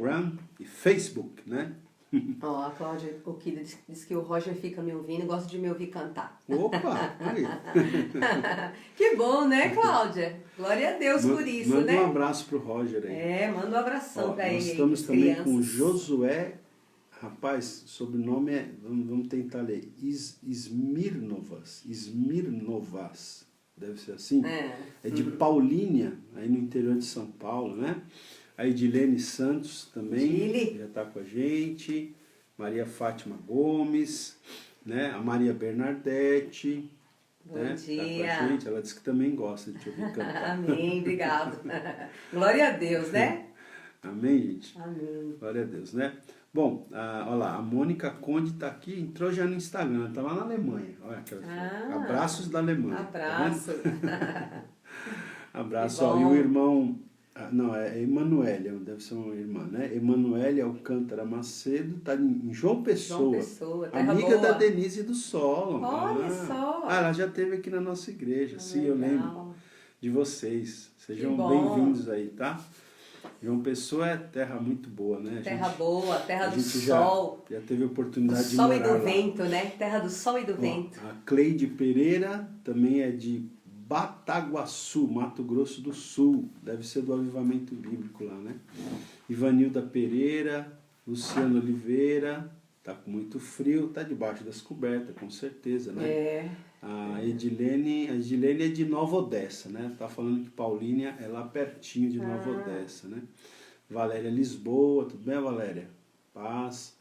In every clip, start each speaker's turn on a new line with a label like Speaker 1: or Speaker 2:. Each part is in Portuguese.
Speaker 1: Instagram e Facebook, né?
Speaker 2: Ó, a Cláudia Okida diz que o Roger fica me ouvindo e gosta de me ouvir cantar.
Speaker 1: Opa! Aí.
Speaker 2: Que bom, né, Cláudia? Glória a Deus por isso,
Speaker 1: manda
Speaker 2: né?
Speaker 1: um abraço pro Roger aí.
Speaker 2: Manda um abração pra ele
Speaker 1: Nós
Speaker 2: aí,
Speaker 1: estamos também
Speaker 2: crianças.
Speaker 1: com Josué, rapaz, sobrenome é, vamos tentar ler, Smirnovas, deve ser assim. É de Paulínia, aí no interior de São Paulo, né? A Edilene Santos também já está com a gente, Maria Fátima Gomes, né? A Maria Bernadette.
Speaker 2: Bom
Speaker 1: Tá
Speaker 2: dia.
Speaker 1: com a gente. Ela disse que também gosta de te ouvir cantar.
Speaker 2: Amém, obrigado. Glória a Deus, né?
Speaker 1: Amém, gente?
Speaker 2: Amém.
Speaker 1: Glória a Deus, né? Bom, olha lá, a Mônica Conde está aqui, entrou já no Instagram, está lá na Alemanha. Olha aquela abraços da Alemanha.
Speaker 2: Abraço.
Speaker 1: Tá abraço, ó, e o irmão, não, é Emanuele, deve ser uma irmã, né? Emanuele Alcântara Macedo, está em João Pessoa.
Speaker 2: João Pessoa, terra
Speaker 1: amiga
Speaker 2: boa.
Speaker 1: da Denise do Solon.
Speaker 2: Olha só.
Speaker 1: Ela já esteve aqui na nossa igreja, sim, eu lembro de vocês. Sejam bem-vindos aí, tá? João Pessoa é terra muito boa, né?
Speaker 2: Terra boa, terra do
Speaker 1: sol. Já teve a oportunidade de
Speaker 2: morar lá.
Speaker 1: Do
Speaker 2: sol e do vento, né? Terra do sol e do vento.
Speaker 1: A Cleide Pereira também é de Bataguaçu, Mato Grosso do Sul. Deve ser do Avivamento Bíblico lá, né? Ivanilda Pereira, Luciano Oliveira, tá com muito frio, tá debaixo das cobertas, com certeza, né? A Edilene é de Nova Odessa, né? Tá falando que Paulínia é lá pertinho de Nova Odessa, né? Valéria Lisboa, tudo bem, Valéria? Paz.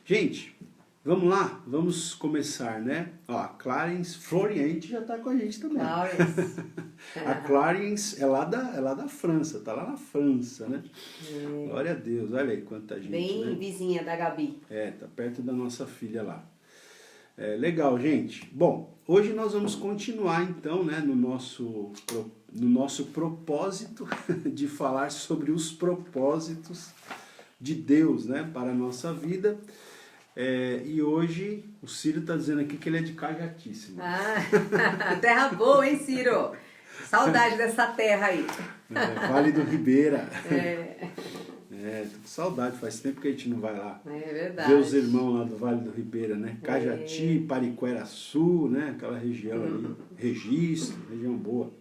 Speaker 1: Gente, vamos lá? Vamos começar, né? Ó, a Clarence Floriente já tá com a gente também. A Clarence é lá da França, tá lá na França, né? Glória a Deus, olha aí quanta gente,
Speaker 2: bem, né? Vizinha da Gabi.
Speaker 1: Tá perto da nossa filha lá. Legal, gente. Bom, hoje nós vamos continuar então, né, no nosso propósito de falar sobre os propósitos de Deus, né, para a nossa vida. E hoje o Ciro está dizendo aqui que ele é de Cajatíssima.
Speaker 2: Terra boa, hein, Ciro? Saudade dessa terra aí.
Speaker 1: Vale do Ribeira. Tô com saudade, faz tempo que a gente não vai lá.
Speaker 2: É verdade.
Speaker 1: Ver os irmãos lá do Vale do Ribeira, né? Cajati, Pariquera-Sul, né? Aquela região ali, Registro, região boa.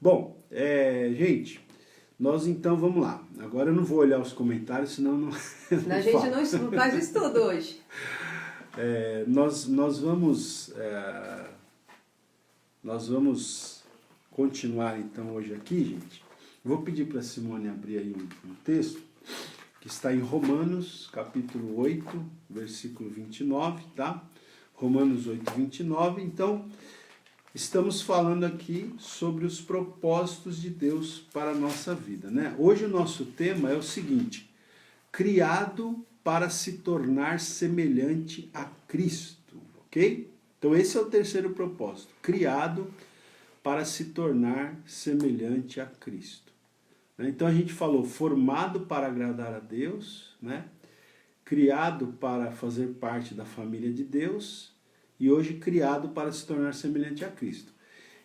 Speaker 1: Bom, gente, nós então vamos lá. Agora eu não vou olhar os comentários, senão não.
Speaker 2: A gente não faz isso tudo hoje.
Speaker 1: Nós vamos continuar então hoje aqui, gente. Vou pedir para a Simone abrir aí um texto que está em Romanos, capítulo 8, versículo 29, tá? Romanos 8, 29. Então, estamos falando aqui sobre os propósitos de Deus para a nossa vida, né? Hoje o nosso tema é o seguinte: criado para se tornar semelhante a Cristo, ok? Então, esse é o terceiro propósito, criado para se tornar semelhante a Cristo. Então a gente falou formado para agradar a Deus, né? Criado para fazer parte da família de Deus e hoje criado para se tornar semelhante a Cristo.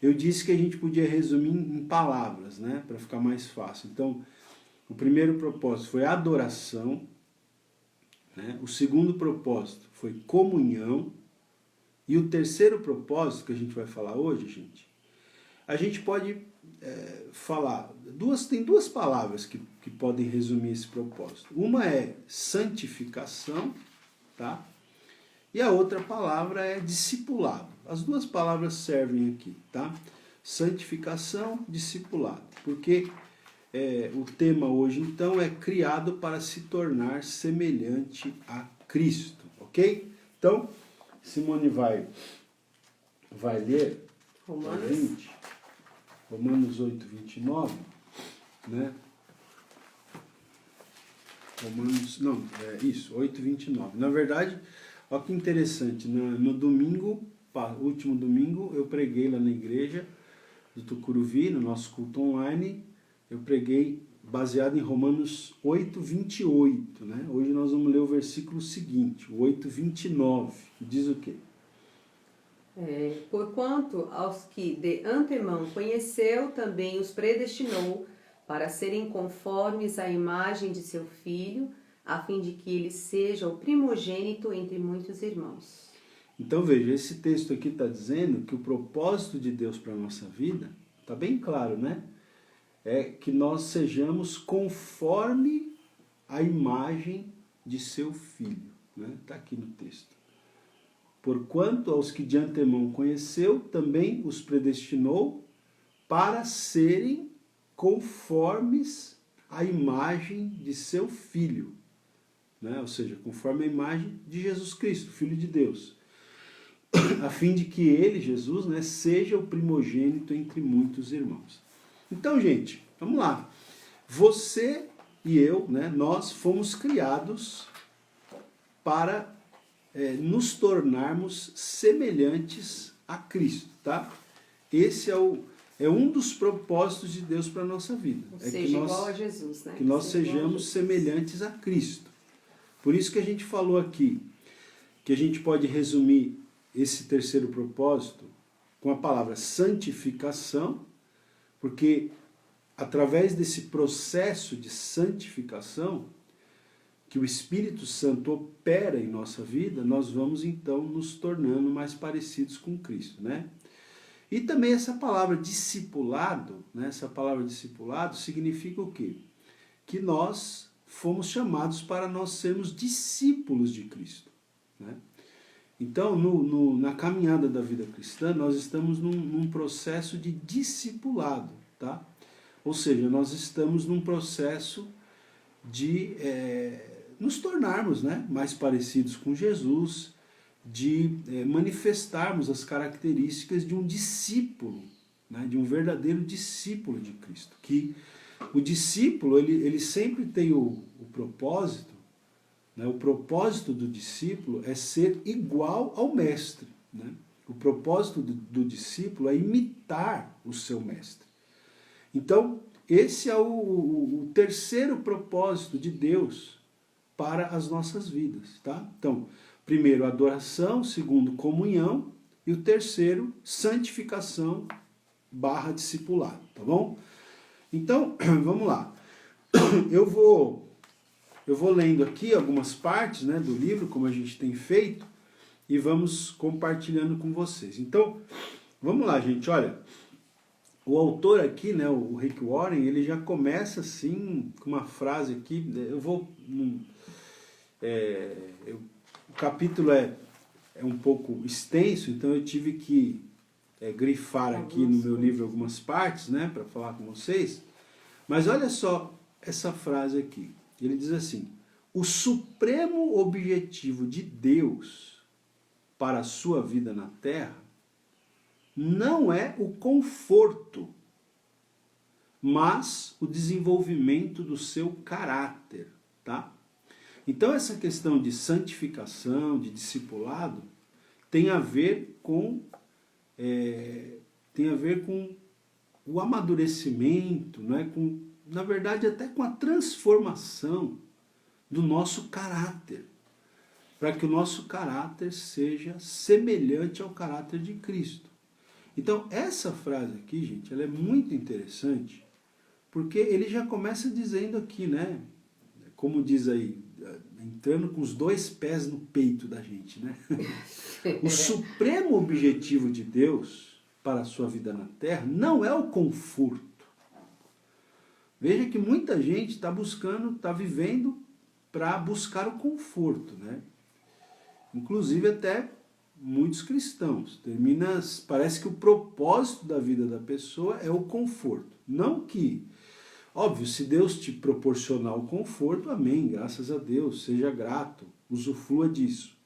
Speaker 1: Eu disse que a gente podia resumir em palavras, né? Para ficar mais fácil. Então, o primeiro propósito foi adoração, né? O segundo propósito foi comunhão e o terceiro propósito que a gente vai falar hoje, gente, a gente pode falar, tem duas palavras que podem resumir esse propósito. Uma é santificação, tá? E a outra palavra é discipulado. As duas palavras servem aqui, tá? Santificação, discipulado. Porque o tema hoje, então, é criado para se tornar semelhante a Cristo, ok? Então, Simone vai ler Romanos 8, 29, né? 8, 29. Na verdade, olha que interessante, no domingo, último domingo, eu preguei lá na igreja do Tucuruvi, no nosso culto online, eu preguei baseado em Romanos 8, 28, né? Hoje nós vamos ler o versículo seguinte, o 8, 29, que diz o quê?
Speaker 2: Porquanto aos que de antemão conheceu, também os predestinou para serem conformes à imagem de seu Filho, a fim de que ele seja o primogênito entre muitos irmãos.
Speaker 1: Então veja, esse texto aqui está dizendo que o propósito de Deus para a nossa vida, está bem claro, né? É que nós sejamos conforme a imagem de seu Filho, né? Está aqui no texto. Porquanto aos que de antemão conheceu, também os predestinou para serem conformes à imagem de seu Filho, né? Ou seja, conforme a imagem de Jesus Cristo, Filho de Deus, a fim de que ele, Jesus, né, seja o primogênito entre muitos irmãos. Então, gente, vamos lá. Você e eu, né, nós fomos criados para nos tornarmos semelhantes a Cristo, tá? Esse é um dos propósitos de Deus para a nossa vida.
Speaker 2: Ou seja, igual a Jesus, né?
Speaker 1: Que nós sejamos semelhantes a Cristo. Por isso que a gente falou aqui, que a gente pode resumir esse terceiro propósito com a palavra santificação, porque através desse processo de santificação, que o Espírito Santo opera em nossa vida, nós vamos então nos tornando mais parecidos com Cristo, né? E também essa palavra discipulado, né? Essa palavra discipulado significa o quê? Que nós fomos chamados para nós sermos discípulos de Cristo, né? Então, na caminhada da vida cristã, nós estamos num processo de discipulado, tá? Ou seja, nós estamos num processo de nos tornarmos, né, mais parecidos com Jesus, de manifestarmos as características de um discípulo, né, de um verdadeiro discípulo de Cristo. Que o discípulo, ele sempre tem o propósito, né, o propósito do discípulo é ser igual ao mestre, né? O propósito do discípulo é imitar o seu mestre. Então, esse é o terceiro propósito de Deus para as nossas vidas, tá? Então, primeiro, adoração, segundo, comunhão, e o terceiro, santificação / discipulado, tá bom? Então, vamos lá. Eu vou lendo aqui algumas partes, né, do livro, como a gente tem feito, e vamos compartilhando com vocês. Então, vamos lá, gente, olha. O autor aqui, né, o Rick Warren, ele já começa assim, com uma frase aqui, o capítulo é um pouco extenso, então eu tive que grifar aqui no meu livro algumas partes, né, para falar com vocês. Mas olha só essa frase aqui. Ele diz assim: o supremo objetivo de Deus para a sua vida na Terra não é o conforto, mas o desenvolvimento do seu caráter, tá? Então essa questão de santificação, de discipulado, tem a ver com o amadurecimento, né? Na verdade até com a transformação do nosso caráter, para que o nosso caráter seja semelhante ao caráter de Cristo. Então, essa frase aqui, gente, ela é muito interessante, porque ele já começa dizendo aqui, né? Como diz aí, entrando com os dois pés no peito da gente, né? O supremo objetivo de Deus para a sua vida na Terra não é o conforto. Veja que muita gente está vivendo para buscar o conforto, né? Inclusive até muitos cristãos. Parece que o propósito da vida da pessoa é o conforto. Não que, óbvio, se Deus te proporcionar o conforto, amém, graças a Deus, seja grato, usufrua disso.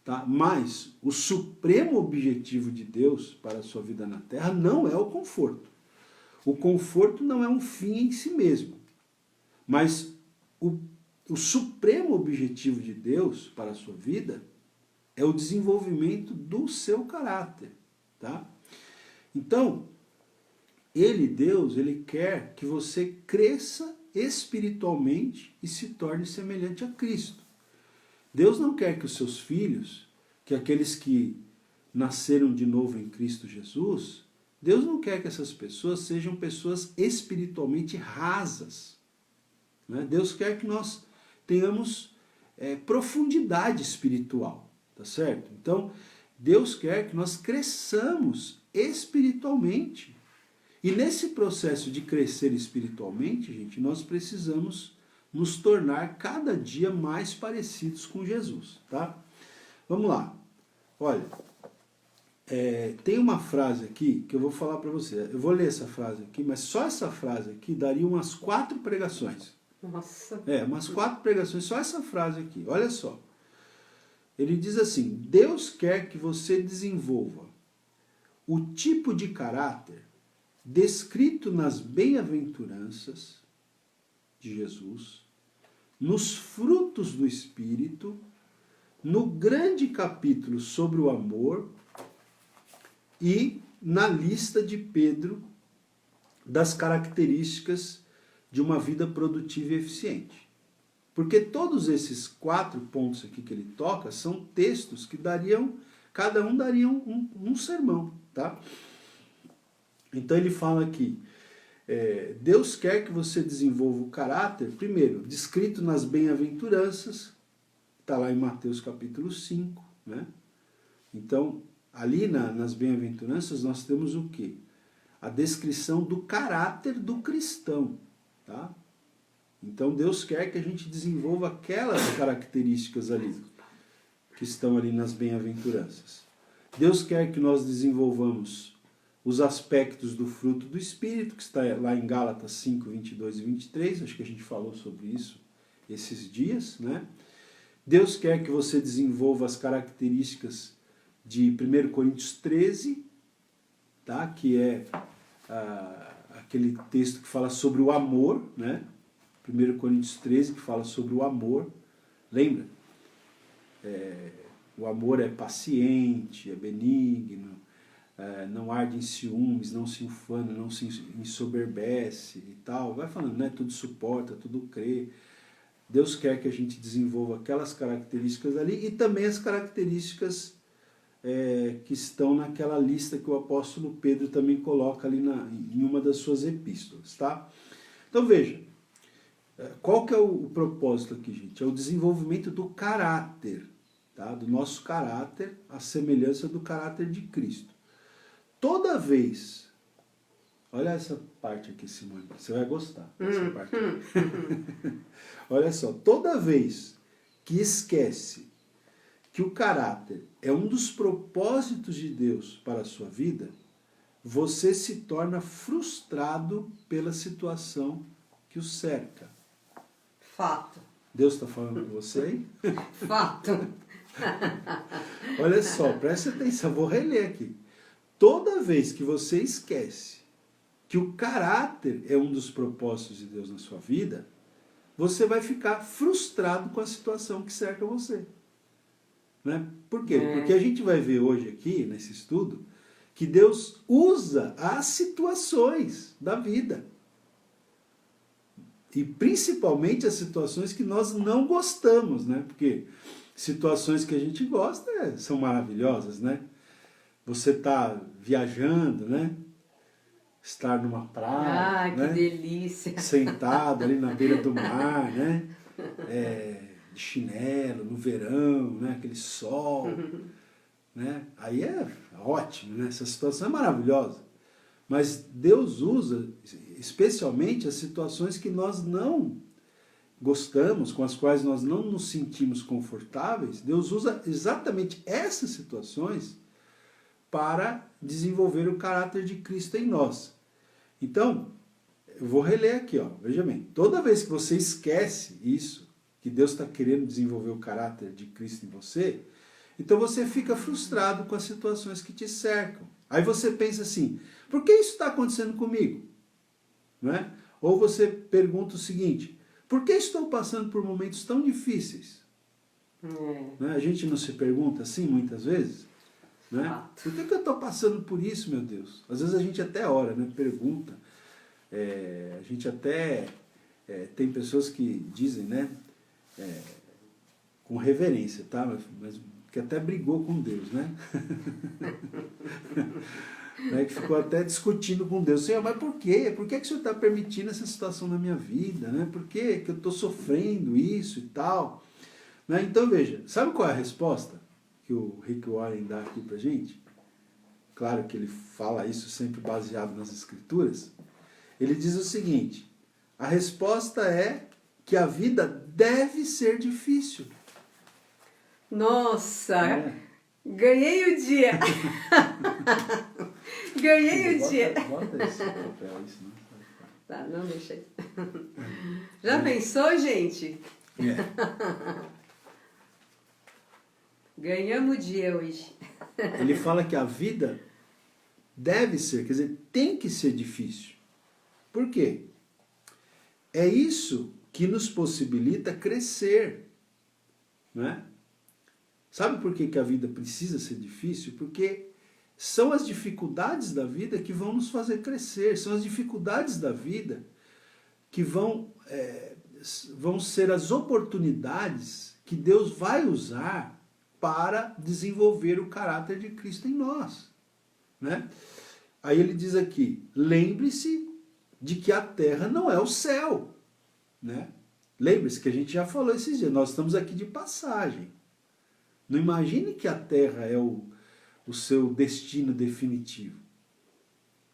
Speaker 1: Tá? Mas o supremo objetivo de Deus para a sua vida na Terra não é o conforto. O conforto não é um fim em si mesmo. Mas o supremo objetivo de Deus para a sua vida é o desenvolvimento do seu caráter, tá? Então, Deus, ele quer que você cresça espiritualmente e se torne semelhante a Cristo. Deus não quer que os seus filhos, que aqueles que nasceram de novo em Cristo Jesus, Deus não quer que essas pessoas sejam pessoas espiritualmente rasas. Né? Deus quer que nós tenhamos profundidade espiritual, tá certo? Então, Deus quer que nós cresçamos espiritualmente. E nesse processo de crescer espiritualmente, gente, nós precisamos nos tornar cada dia mais parecidos com Jesus, tá? Vamos lá. Olha, tem uma frase aqui que eu vou falar para você. Eu vou ler essa frase aqui, mas só essa frase aqui daria umas 4 pregações.
Speaker 2: Nossa.
Speaker 1: Umas 4 pregações, só essa frase aqui. Olha só. Ele diz assim: Deus quer que você desenvolva o tipo de caráter descrito nas bem-aventuranças de Jesus, nos frutos do Espírito, no grande capítulo sobre o amor e na lista de Pedro das características de uma vida produtiva e eficiente. Porque todos esses 4 pontos aqui que ele toca são textos que dariam, cada um daria um sermão, tá? Então ele fala aqui, Deus quer que você desenvolva o caráter, primeiro, descrito nas bem-aventuranças, está lá em Mateus capítulo 5, né? Então, ali nas bem-aventuranças nós temos o quê? A descrição do caráter do cristão, tá? Então Deus quer que a gente desenvolva aquelas características ali, que estão ali nas bem-aventuranças. Deus quer que nós desenvolvamos os aspectos do fruto do Espírito, que está lá em Gálatas 5, 22 e 23, acho que a gente falou sobre isso esses dias, né? Deus quer que você desenvolva as características de 1 Coríntios 13, tá? Que é aquele texto que fala sobre o amor, né? 1 Coríntios 13, que fala sobre o amor. Lembra? O amor é paciente, é benigno, não arde em ciúmes, não se ufana, não se ensoberbece e tal. Vai falando, né? Tudo suporta, tudo crê. Deus quer que a gente desenvolva aquelas características ali e também as características que estão naquela lista que o apóstolo Pedro também coloca ali em uma das suas epístolas, tá? Então veja, qual que é o propósito aqui, gente? É o desenvolvimento do caráter, tá? Do nosso caráter, a semelhança do caráter de Cristo. Toda vez, olha essa parte aqui, Simone, você vai gostar dessa parte aqui. Olha só, toda vez que esquece que o caráter é um dos propósitos de Deus para a sua vida, você se torna frustrado pela situação que o cerca.
Speaker 2: Fato.
Speaker 1: Deus está falando com você aí?
Speaker 2: Fato.
Speaker 1: Olha só, preste atenção, vou reler aqui. Toda vez que você esquece que o caráter é um dos propósitos de Deus na sua vida, você vai ficar frustrado com a situação que cerca você. Né? Por quê? Porque a gente vai ver hoje aqui, nesse estudo, que Deus usa as situações da vida. E principalmente as situações que nós não gostamos, né? Porque situações que a gente gosta são maravilhosas, né? Você está viajando, né? Estar numa praia,
Speaker 2: que delícia!
Speaker 1: Sentado ali na beira do mar, né? De chinelo, no verão, né? Aquele sol, né? Aí é ótimo, né? Essa situação é maravilhosa. Mas Deus usa especialmente as situações que nós não gostamos, com as quais nós não nos sentimos confortáveis. Deus usa exatamente essas situações para desenvolver o caráter de Cristo em nós. Então, eu vou reler aqui, ó. Veja bem, toda vez que você esquece isso, que Deus está querendo desenvolver o caráter de Cristo em você, então você fica frustrado com as situações que te cercam. Aí você pensa assim, por que isso está acontecendo comigo? Não é? Ou você pergunta o seguinte, por que estou passando por momentos tão difíceis? Né? A gente não se pergunta assim muitas vezes? Né? Por que eu estou passando por isso, meu Deus? Às vezes a gente até ora, né? Pergunta. A gente até tem pessoas que dizem, né? Com reverência, tá? Mas que até brigou com Deus, né? né, que ficou até discutindo com Deus, Senhor, mas por quê? Por que que o Senhor está permitindo essa situação na minha vida? Né? Por que que eu estou sofrendo isso e tal? Né? Então veja, sabe qual é a resposta que o Rick Warren dá aqui pra gente? Claro que ele fala isso sempre baseado nas escrituras. Ele diz o seguinte, a resposta é que a vida deve ser difícil.
Speaker 2: Nossa,
Speaker 1: Né?
Speaker 2: ganhei o dia. Ganhei o dia.
Speaker 1: Bota esse papel aí, senão vai
Speaker 2: Tá, não deixa aí. Já pensou, gente?
Speaker 1: ficar.
Speaker 2: Ganhamos o dia hoje.
Speaker 1: Ele fala que a vida deve ser, quer dizer, tem que ser difícil. Por quê? É isso que nos possibilita crescer. Né? Sabe por que que a vida precisa ser difícil? Porque são as dificuldades da vida que vão nos fazer crescer. São as dificuldades da vida que vão ser as oportunidades que Deus vai usar para desenvolver o caráter de Cristo em nós. Né? Aí ele diz aqui, lembre-se de que a terra não é o céu. Né? Lembre-se que a gente já falou esses dias, nós estamos aqui de passagem. Não imagine que a terra é o seu destino definitivo.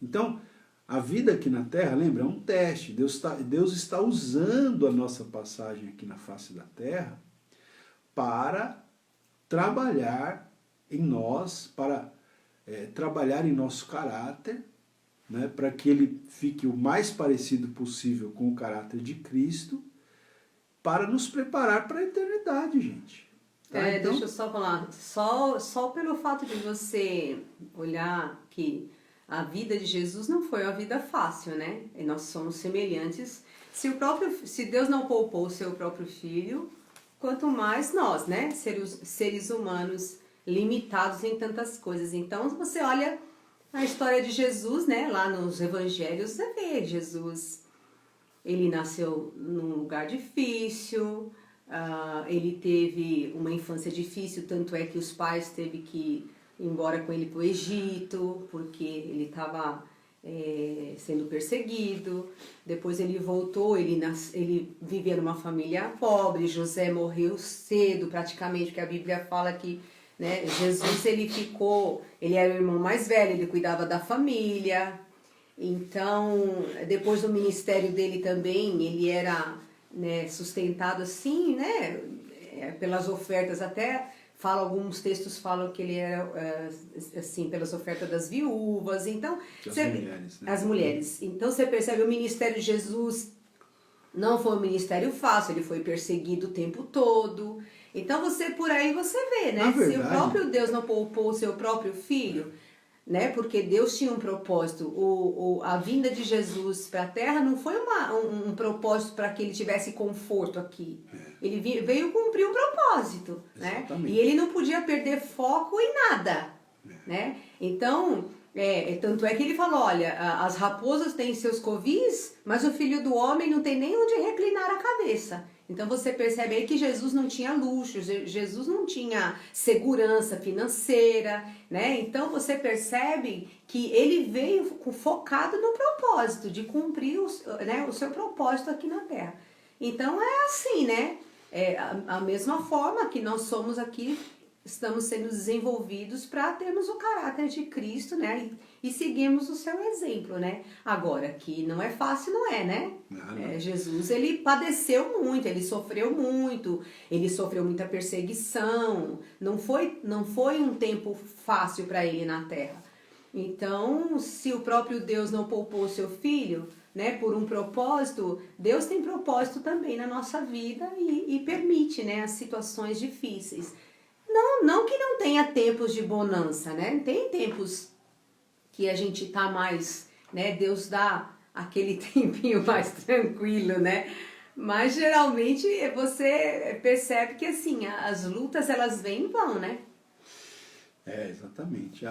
Speaker 1: Então, a vida aqui na terra, lembra, é um teste. Deus está usando a nossa passagem aqui na face da terra para trabalhar em nós, para trabalhar em nosso caráter, né, para que ele fique o mais parecido possível com o caráter de Cristo, para nos preparar para a eternidade, gente. Tá? Então,
Speaker 2: Deixa eu só falar, só pelo fato de você olhar que a vida de Jesus não foi uma vida fácil, né? E nós somos semelhantes. Se Deus não poupou o seu próprio filho, quanto mais nós, né? Seres humanos limitados em tantas coisas. Então, você olha a história de Jesus, né? Lá nos evangelhos, você vê Jesus. Ele nasceu num lugar difícil, ele teve uma infância difícil, tanto é que os pais teve que ir embora com ele para o Egito, porque ele estava sendo perseguido. Depois ele voltou, ele vivia numa família pobre, José morreu cedo praticamente, porque a Bíblia fala que, né, Jesus ele era o irmão mais velho, ele cuidava da família. Então, depois do ministério dele também, ele era, né, sustentado assim, né, pelas ofertas, até alguns textos falam que ele era assim, pelas ofertas das viúvas. Então,
Speaker 1: mulheres, né?
Speaker 2: As mulheres. Então você percebe, o ministério de Jesus não foi um ministério fácil, ele foi perseguido o tempo todo. Então por aí você vê, né? Se o próprio Deus não poupou o seu próprio filho, né? Porque Deus tinha um propósito. A vinda de Jesus para a Terra não foi um propósito para que ele tivesse conforto aqui. Ele veio cumprir um propósito, né? E ele não podia perder foco em nada, né? Então, tanto é que ele falou, olha, as raposas têm seus covis, mas o Filho do Homem não tem nem onde reclinar a cabeça. Então você percebe aí que Jesus não tinha luxo, Jesus não tinha segurança financeira, né? Então você percebe que ele veio focado no propósito, de cumprir o seu propósito aqui na Terra. Então é assim, né? A mesma forma que nós somos aqui, estamos sendo desenvolvidos para termos o caráter de Cristo, né? E seguimos o seu exemplo, né? Agora, que não é fácil, não é, né? Jesus, ele padeceu muito, ele sofreu muita perseguição. Não foi um tempo fácil para ele na terra. Então, se o próprio Deus não poupou o seu filho, né, por um propósito, Deus tem propósito também na nossa vida e permite, né, as situações difíceis. Não que não tenha tempos de bonança, né? Tem tempos que a gente tá mais, né? Deus dá aquele tempinho mais tranquilo, né? Mas geralmente você percebe que assim, as lutas elas vêm e vão, né?
Speaker 1: Exatamente.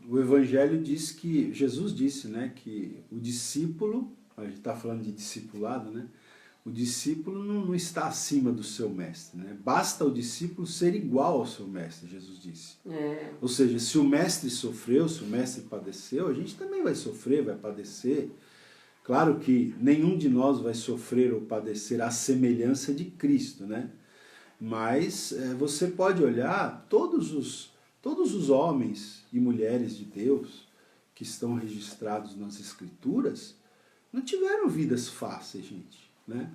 Speaker 1: O Evangelho diz que, Jesus disse, né, que o discípulo, a gente está falando de discipulado, né? O discípulo não está acima do seu mestre, né? Basta o discípulo ser igual ao seu mestre, Jesus disse. Ou seja, se o mestre sofreu, se o mestre padeceu, a gente também vai sofrer, vai padecer. Claro que nenhum de nós vai sofrer ou padecer à semelhança de Cristo, né? Mas você pode olhar todos os homens e mulheres de Deus que estão registrados nas Escrituras, não tiveram vidas fáceis, gente, né?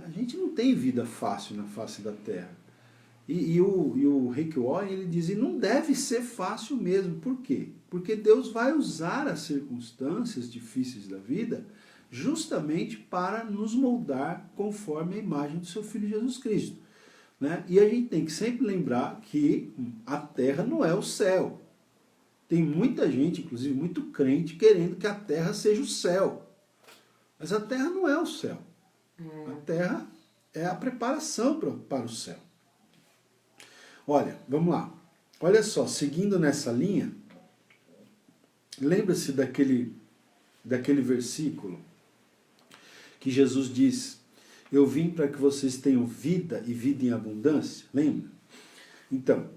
Speaker 1: A gente não tem vida fácil na face da terra. E o Rick Warren, ele diz, e não deve ser fácil mesmo. Por quê? Porque Deus vai usar as circunstâncias difíceis da vida justamente para nos moldar conforme a imagem do seu Filho Jesus Cristo, né? E a gente tem que sempre lembrar que a terra não é o céu. Tem muita gente, inclusive muito crente, querendo que a terra seja o céu. Mas a terra não é o céu. A terra é a preparação para o céu. Olha, vamos lá. Olha só, seguindo nessa linha, lembra-se daquele versículo que Jesus diz, eu vim para que vocês tenham vida e vida em abundância? Lembra? Então,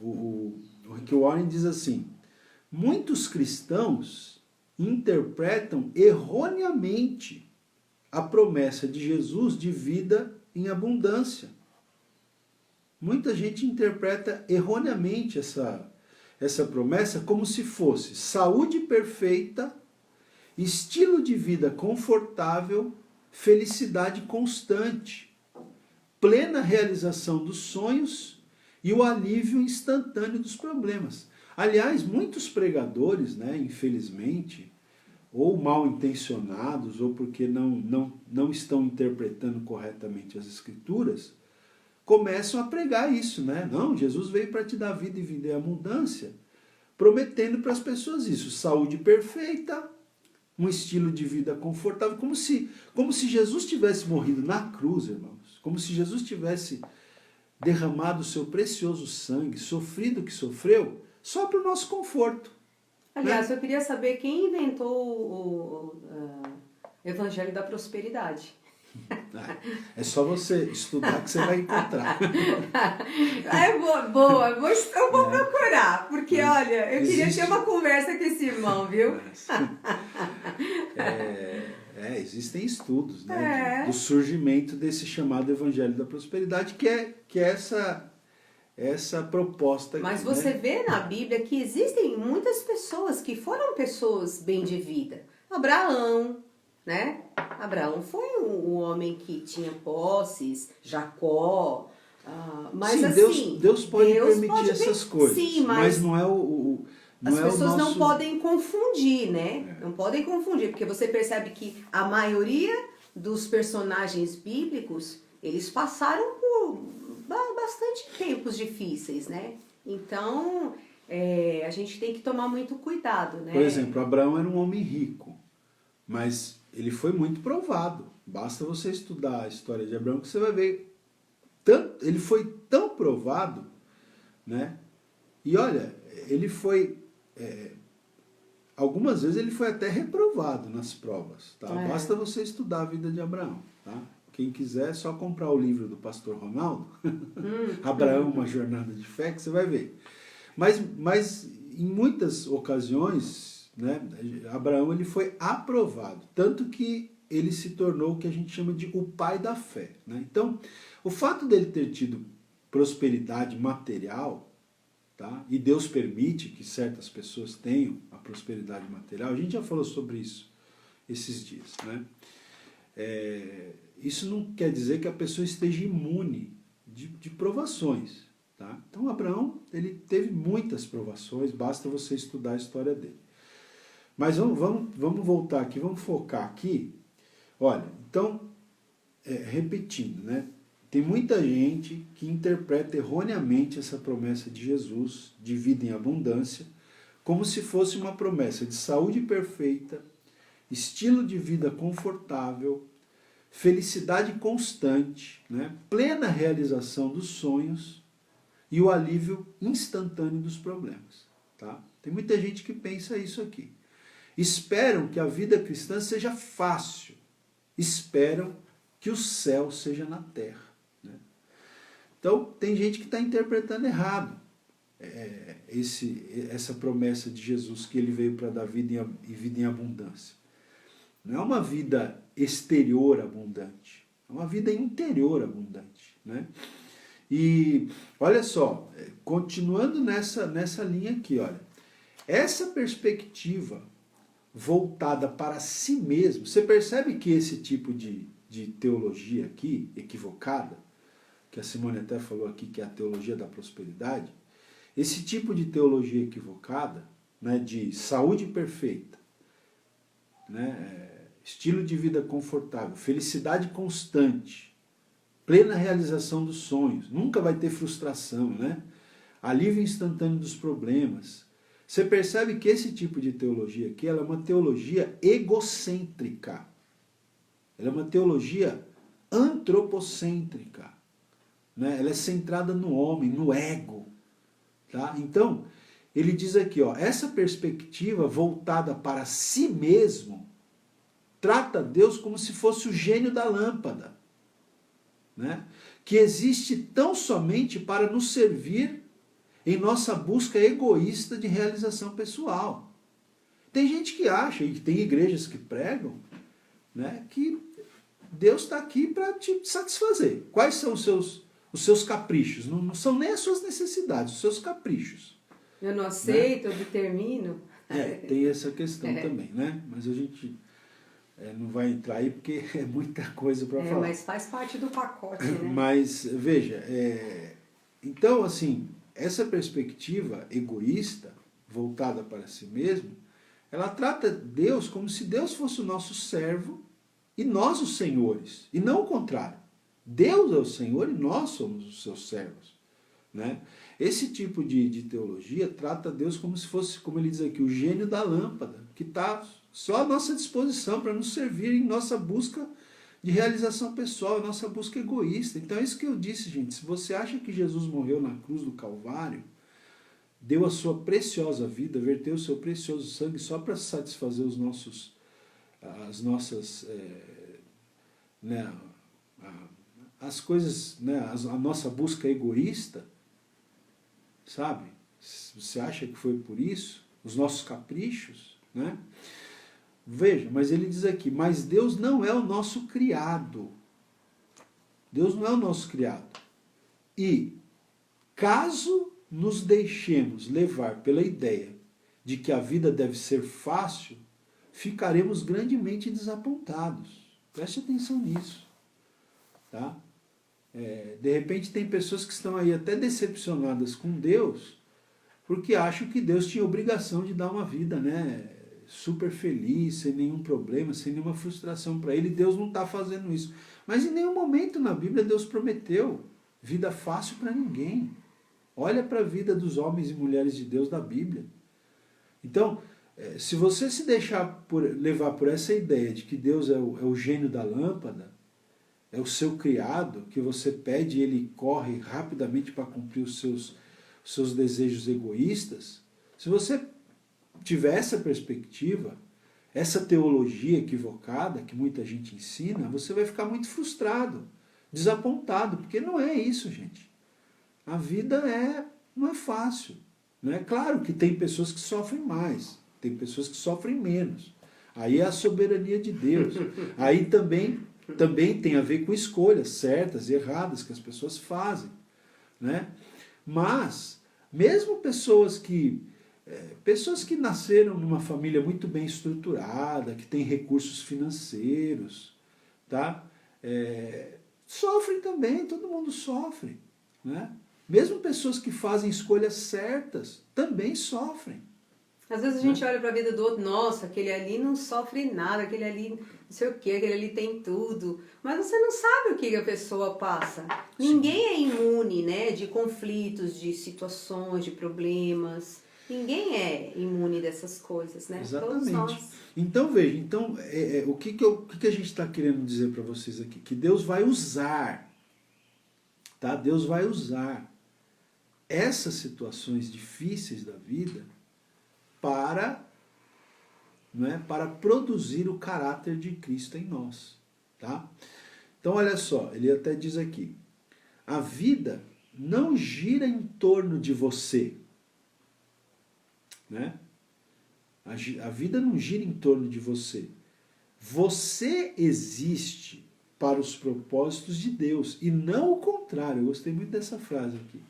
Speaker 1: o Rick Warren diz assim, muitos cristãos interpretam erroneamente a promessa de Jesus de vida em abundância. Muita gente interpreta erroneamente essa promessa como se fosse saúde perfeita, estilo de vida confortável, felicidade constante, plena realização dos sonhos e o alívio instantâneo dos problemas. Aliás, muitos pregadores, né, infelizmente, ou mal intencionados, ou porque não estão interpretando corretamente as Escrituras, começam a pregar isso, né? Não, Jesus veio para te dar vida e vida em abundância, prometendo para as pessoas isso, saúde perfeita, um estilo de vida confortável, como se Jesus tivesse morrido na cruz, irmãos, como se Jesus tivesse derramado o seu precioso sangue, sofrido o que sofreu, só para o nosso conforto.
Speaker 2: Aliás, eu queria saber quem inventou o Evangelho da Prosperidade.
Speaker 1: É só você estudar que você vai encontrar.
Speaker 2: Boa, eu vou procurar, porque olha, eu queria ter uma conversa com esse irmão, viu?
Speaker 1: Existem estudos, né, do surgimento desse chamado Evangelho da Prosperidade, que é essa proposta.
Speaker 2: Mas você vê na Bíblia que existem muitas pessoas que foram pessoas bem de vida. Abraão, né? Abraão foi um homem que tinha posses, Jacó, mas
Speaker 1: sim,
Speaker 2: assim...
Speaker 1: Deus pode permitir essas coisas,
Speaker 2: sim,
Speaker 1: mas não é
Speaker 2: as pessoas
Speaker 1: não
Speaker 2: podem confundir, né? Não podem confundir, porque você percebe que a maioria dos personagens bíblicos, eles passaram por bastante tempos difíceis, né? Então, a gente tem que tomar muito cuidado, né?
Speaker 1: Por exemplo, Abraão era um homem rico, mas ele foi muito provado. Basta você estudar a história de Abraão que você vai ver. Ele foi tão provado, né? E olha, ele foi... algumas vezes ele foi até reprovado nas provas, tá? Basta você estudar a vida de Abraão, tá? Quem quiser é só comprar o livro do pastor Ronaldo, Abraão, uma jornada de fé, que você vai ver. Mas em muitas ocasiões, né, Abraão ele foi aprovado, tanto que ele se tornou o que a gente chama de o pai da fé, né? Então, o fato dele ter tido prosperidade material, tá? E Deus permite que certas pessoas tenham a prosperidade material, a gente já falou sobre isso esses dias, né? Isso não quer dizer que a pessoa esteja imune de provações, tá? Então Abraão ele teve muitas provações, basta você estudar a história dele. Mas vamos voltar aqui, vamos focar aqui. Olha, então, repetindo, né? Tem muita gente que interpreta erroneamente essa promessa de Jesus, de vida em abundância, como se fosse uma promessa de saúde perfeita, estilo de vida confortável, felicidade constante, né? Plena realização dos sonhos e o alívio instantâneo dos problemas, tá? Tem muita gente que pensa isso aqui. Esperam que a vida cristã seja fácil. Esperam que o céu seja na terra. Né? Então, tem gente que está interpretando errado essa promessa de Jesus, que ele veio para dar vida e vida em abundância. Não é uma vida exterior abundante, é uma vida interior abundante. Né? E olha só, continuando nessa linha aqui, olha, essa perspectiva voltada para si mesmo, você percebe que esse tipo de teologia aqui, equivocada, que a Simone até falou aqui que é a teologia da prosperidade, esse tipo de teologia equivocada, né, de saúde perfeita, né, estilo de vida confortável, felicidade constante, plena realização dos sonhos, nunca vai ter frustração, né, alívio instantâneo dos problemas. Você percebe que esse tipo de teologia aqui, ela é uma teologia egocêntrica. Ela é uma teologia antropocêntrica. Né? Ela é centrada no homem, no ego. Tá? Então, ele diz aqui, ó, essa perspectiva voltada para si mesmo trata Deus como se fosse o gênio da lâmpada. Né? Que existe tão somente para nos servir em nossa busca egoísta de realização pessoal. Tem gente que acha, e tem igrejas que pregam, né, que Deus está aqui para te satisfazer. Quais são os seus caprichos? Não são nem as suas necessidades, os seus caprichos.
Speaker 2: Eu não aceito, né? Eu determino.
Speaker 1: Tem essa questão também, né? Mas a gente não vai entrar aí porque é muita coisa para falar.
Speaker 2: Mas faz parte do pacote, né?
Speaker 1: Mas, veja, então, assim, essa perspectiva egoísta, voltada para si mesmo, ela trata Deus como se Deus fosse o nosso servo e nós os senhores, e não o contrário. Deus é o Senhor e nós somos os seus servos. Né? Esse tipo de teologia trata Deus como se fosse, como ele diz aqui, o gênio da lâmpada, que está só à nossa disposição para nos servir em nossa busca de realização pessoal, nossa busca egoísta. Então é isso que eu disse, gente. Se você acha que Jesus morreu na cruz do Calvário, deu a sua preciosa vida, verteu o seu precioso sangue só para satisfazer as nossas, né, as coisas, né, a nossa busca egoísta, sabe? Você acha que foi por isso? Os nossos caprichos, né? Veja, mas ele diz aqui, mas Deus não é o nosso criado. Deus não é o nosso criado. E, caso nos deixemos levar pela ideia de que a vida deve ser fácil, ficaremos grandemente desapontados. Preste atenção nisso. Tá? De repente tem pessoas que estão aí até decepcionadas com Deus, porque acham que Deus tinha obrigação de dar uma vida, né, super feliz, sem nenhum problema, sem nenhuma frustração para ele. Deus não está fazendo isso. Mas em nenhum momento na Bíblia Deus prometeu vida fácil para ninguém. Olha para a vida dos homens e mulheres de Deus da Bíblia. Então, se você se deixar levar por essa ideia de que Deus é o gênio da lâmpada, é o seu criado, que você pede e ele corre rapidamente para cumprir os seus desejos egoístas, se você tiver essa perspectiva, essa teologia equivocada que muita gente ensina, você vai ficar muito frustrado, desapontado, porque não é isso, gente. A vida não é fácil. Né? Claro que tem pessoas que sofrem mais, tem pessoas que sofrem menos. Aí é a soberania de Deus. Aí também tem a ver com escolhas certas e erradas que as pessoas fazem. Né? Mas, mesmo pessoas que nasceram numa família muito bem estruturada, que tem recursos financeiros, tá? Sofrem também, todo mundo sofre. Né? Mesmo pessoas que fazem escolhas certas também sofrem.
Speaker 2: Às vezes a gente olha para a vida do outro, nossa, aquele ali não sofre nada, aquele ali não sei o que, aquele ali tem tudo. Mas você não sabe o que a pessoa passa. Sim. Ninguém é imune, né, de conflitos, de situações, de problemas. Ninguém é imune dessas coisas, né?
Speaker 1: Exatamente.
Speaker 2: Todos nós.
Speaker 1: Então, veja, o que a gente está querendo dizer para vocês aqui? Que Deus vai usar, tá? Deus vai usar essas situações difíceis da vida para produzir o caráter de Cristo em nós. Tá? Então, olha só, ele até diz aqui, a vida não gira em torno de você, né? A vida não gira em torno de você. Você existe para os propósitos de Deus e não o contrário. Eu gostei muito dessa frase aqui.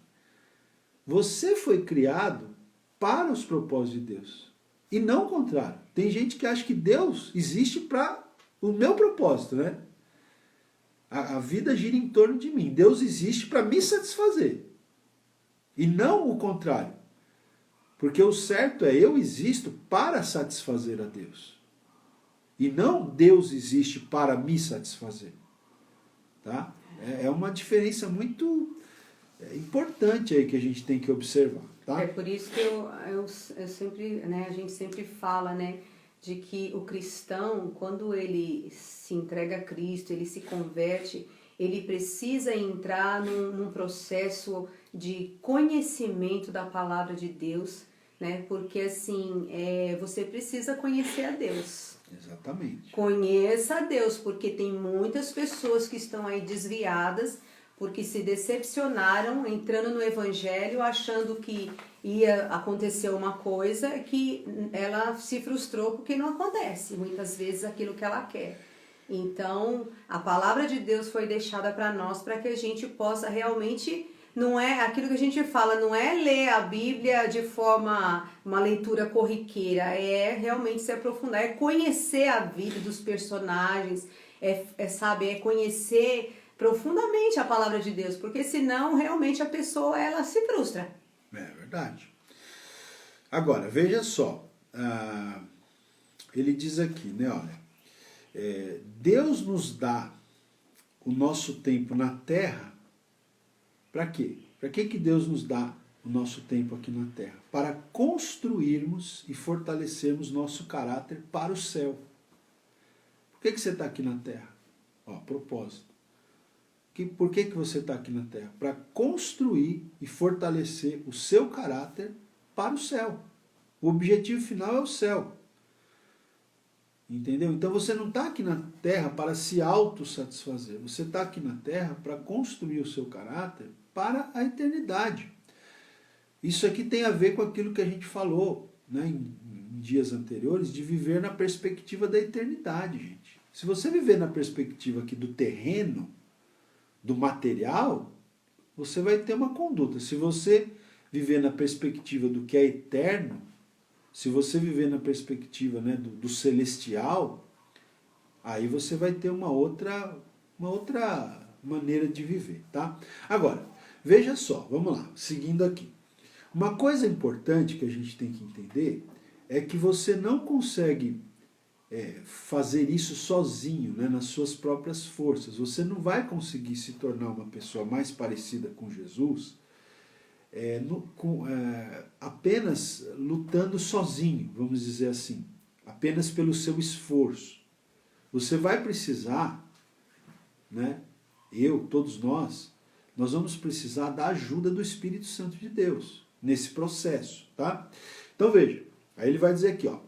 Speaker 1: Você foi criado para os propósitos de Deus e não o contrário. Tem gente que acha que Deus existe para o meu propósito, né? A vida gira em torno de mim. Deus existe para me satisfazer e não o contrário. Porque o certo é eu existo para satisfazer a Deus. E não Deus existe para me satisfazer. Tá? É uma diferença muito importante aí que a gente tem que observar. Tá?
Speaker 2: É por isso que eu sempre, né, a gente sempre fala, né, de que o cristão, quando ele se entrega a Cristo, ele se converte, ele precisa entrar num processo de conhecimento da palavra de Deus, né? Porque assim, você precisa conhecer a Deus.
Speaker 1: Exatamente.
Speaker 2: Conheça a Deus, porque tem muitas pessoas que estão aí desviadas, porque se decepcionaram entrando no Evangelho, achando que ia acontecer uma coisa que ela se frustrou porque não acontece muitas vezes aquilo que ela quer. Então, a palavra de Deus foi deixada para nós para que a gente possa realmente, não é aquilo que a gente fala, não é ler a Bíblia de forma, uma leitura corriqueira, é realmente se aprofundar, é conhecer a vida dos personagens, é conhecer profundamente a palavra de Deus, porque senão realmente a pessoa ela se frustra.
Speaker 1: É verdade. Agora, veja só, ele diz aqui, né, olha, Deus nos dá o nosso tempo na terra, para quê? Para que Deus nos dá o nosso tempo aqui na terra? Para construirmos e fortalecermos nosso caráter para o céu. Por que você está aqui na terra? Ó, propósito. Por que você está aqui na terra? Para construir e fortalecer o seu caráter para o céu. O objetivo final é o céu. Entendeu? Então você não está aqui na terra para se autossatisfazer. Você está aqui na terra para construir o seu caráter para a eternidade. Isso aqui tem a ver com aquilo que a gente falou, né, em dias anteriores, de viver na perspectiva da eternidade, gente. Se você viver na perspectiva aqui do terreno, do material, você vai ter uma conduta. Se você viver na perspectiva do que é eterno, se você viver na perspectiva, né, do celestial, aí você vai ter uma outra maneira de viver, tá? Agora, veja só, vamos lá, seguindo aqui. Uma coisa importante que a gente tem que entender é que você não consegue fazer isso sozinho, né, nas suas próprias forças. Você não vai conseguir se tornar uma pessoa mais parecida com Jesus apenas lutando sozinho, vamos dizer assim, apenas pelo seu esforço. Você vai precisar, né, todos nós vamos precisar da ajuda do Espírito Santo de Deus nesse processo, tá? Então veja, aí ele vai dizer aqui, ó,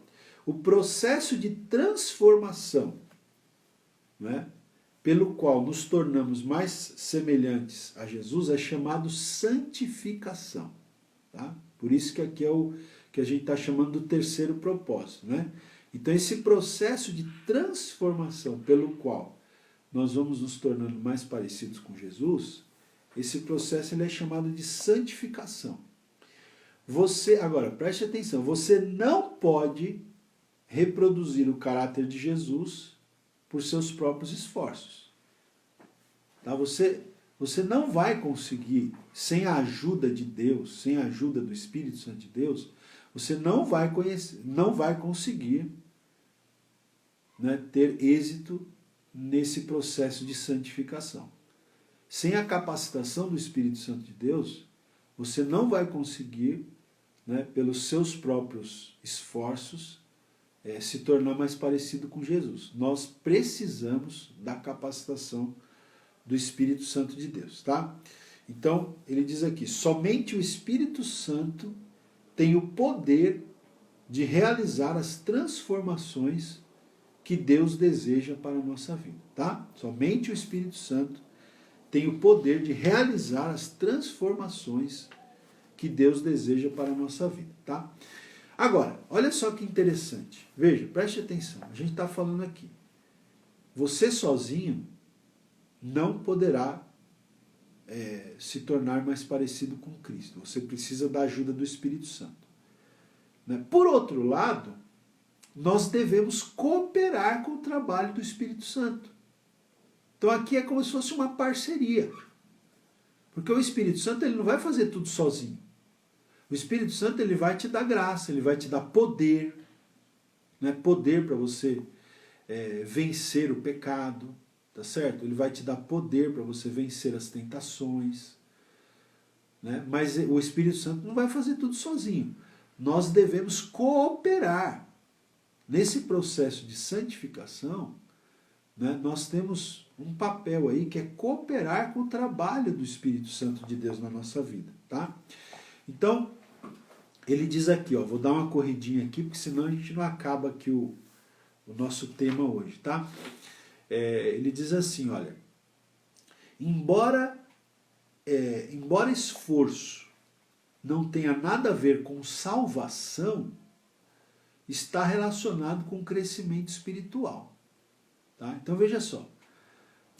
Speaker 1: o processo de transformação, né, pelo qual nos tornamos mais semelhantes a Jesus é chamado santificação. Tá? Por isso que aqui é o que a gente está chamando do terceiro propósito. Né? Então esse processo de transformação pelo qual nós vamos nos tornando mais parecidos com Jesus, esse processo ele é chamado de santificação. Agora, preste atenção, você não pode reproduzir o caráter de Jesus por seus próprios esforços. Tá? Você não vai conseguir, sem a ajuda de Deus, sem a ajuda do Espírito Santo de Deus, você não vai conseguir, né, ter êxito nesse processo de santificação. Sem a capacitação do Espírito Santo de Deus, você não vai conseguir, né, pelos seus próprios esforços, se tornar mais parecido com Jesus. Nós precisamos da capacitação do Espírito Santo de Deus, tá? Então, ele diz aqui, somente o Espírito Santo tem o poder de realizar as transformações que Deus deseja para a nossa vida, tá? Somente o Espírito Santo tem o poder de realizar as transformações que Deus deseja para a nossa vida, tá? Agora, olha só que interessante. Veja, preste atenção. A gente está falando aqui. Você sozinho não poderá se tornar mais parecido com Cristo. Você precisa da ajuda do Espírito Santo. Né? Por outro lado, nós devemos cooperar com o trabalho do Espírito Santo. Então aqui é como se fosse uma parceria. Porque o Espírito Santo ele não vai fazer tudo sozinho. O Espírito Santo ele vai te dar graça, ele vai te dar poder. Né? Poder para você vencer o pecado. Tá certo? Ele vai te dar poder para você vencer as tentações. Né? Mas o Espírito Santo não vai fazer tudo sozinho. Nós devemos cooperar. Nesse processo de santificação, né, nós temos um papel aí que é cooperar com o trabalho do Espírito Santo de Deus na nossa vida. Tá? Então, ele diz aqui, ó, vou dar uma corridinha aqui, porque senão a gente não acaba aqui o nosso tema hoje. Tá? Ele diz assim, olha, embora esforço não tenha nada a ver com salvação, está relacionado com crescimento espiritual. Tá? Então veja só,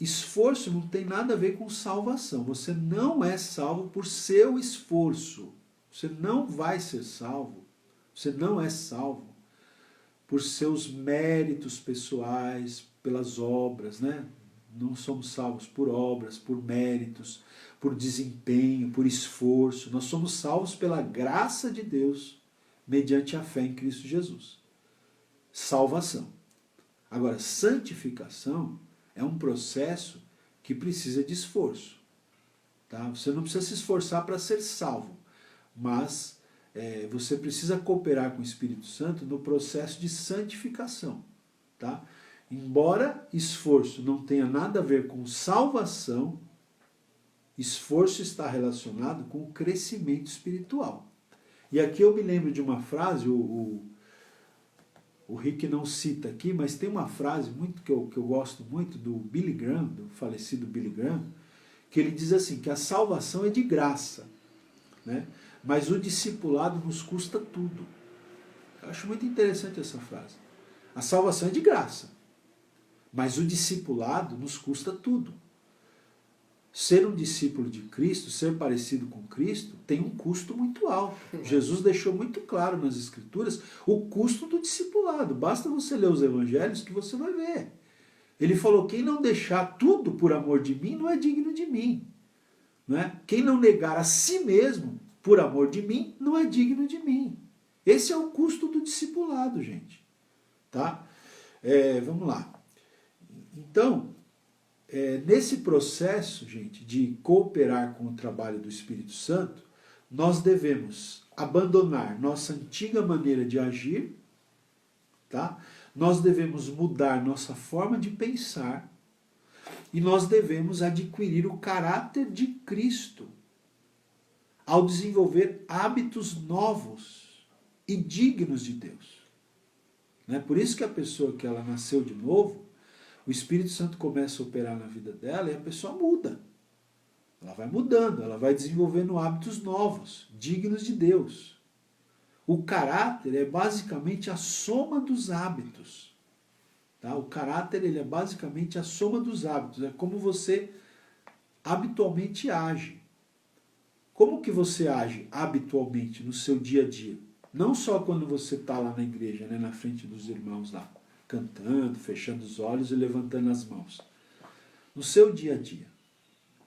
Speaker 1: esforço não tem nada a ver com salvação. Você não é salvo por seu esforço. Você não vai ser salvo. Você não é salvo por seus méritos pessoais, pelas obras, né? Não somos salvos por obras, por méritos, por desempenho, por esforço. Nós somos salvos pela graça de Deus, mediante a fé em Cristo Jesus. Salvação. Agora, santificação é um processo que precisa de esforço. Tá? Você não precisa se esforçar para ser salvo, mas você precisa cooperar com o Espírito Santo no processo de santificação. Tá? Embora esforço não tenha nada a ver com salvação, esforço está relacionado com o crescimento espiritual. E aqui eu me lembro de uma frase, o Rick não cita aqui, mas tem uma frase muito que eu gosto muito do Billy Graham, do falecido Billy Graham, que ele diz assim, que a salvação é de graça, né? Mas o discipulado nos custa tudo. Eu acho muito interessante essa frase. A salvação é de graça, mas o discipulado nos custa tudo. Ser um discípulo de Cristo, ser parecido com Cristo, tem um custo muito alto. Jesus deixou muito claro nas Escrituras o custo do discipulado. Basta você ler os evangelhos que você vai ver. Ele falou, quem não deixar tudo por amor de mim, não é digno de mim. Não é? Quem não negar a si mesmo por amor de mim, não é digno de mim. Esse é o custo do discipulado, gente. Tá? Vamos lá. Então, nesse processo, gente, de cooperar com o trabalho do Espírito Santo, nós devemos abandonar nossa antiga maneira de agir, tá? Nós devemos mudar nossa forma de pensar e nós devemos adquirir o caráter de Cristo ao desenvolver hábitos novos e dignos de Deus. Né? Por isso que a pessoa que ela nasceu de novo, o Espírito Santo começa a operar na vida dela e a pessoa muda. Ela vai mudando, ela vai desenvolvendo hábitos novos, dignos de Deus. O caráter é basicamente a soma dos hábitos. Tá? O caráter ele é basicamente a soma dos hábitos. É como você habitualmente age. Como que você age habitualmente no seu dia a dia? Não só quando você está lá na igreja, né, na frente dos irmãos lá, cantando, fechando os olhos e levantando as mãos. No seu dia a dia,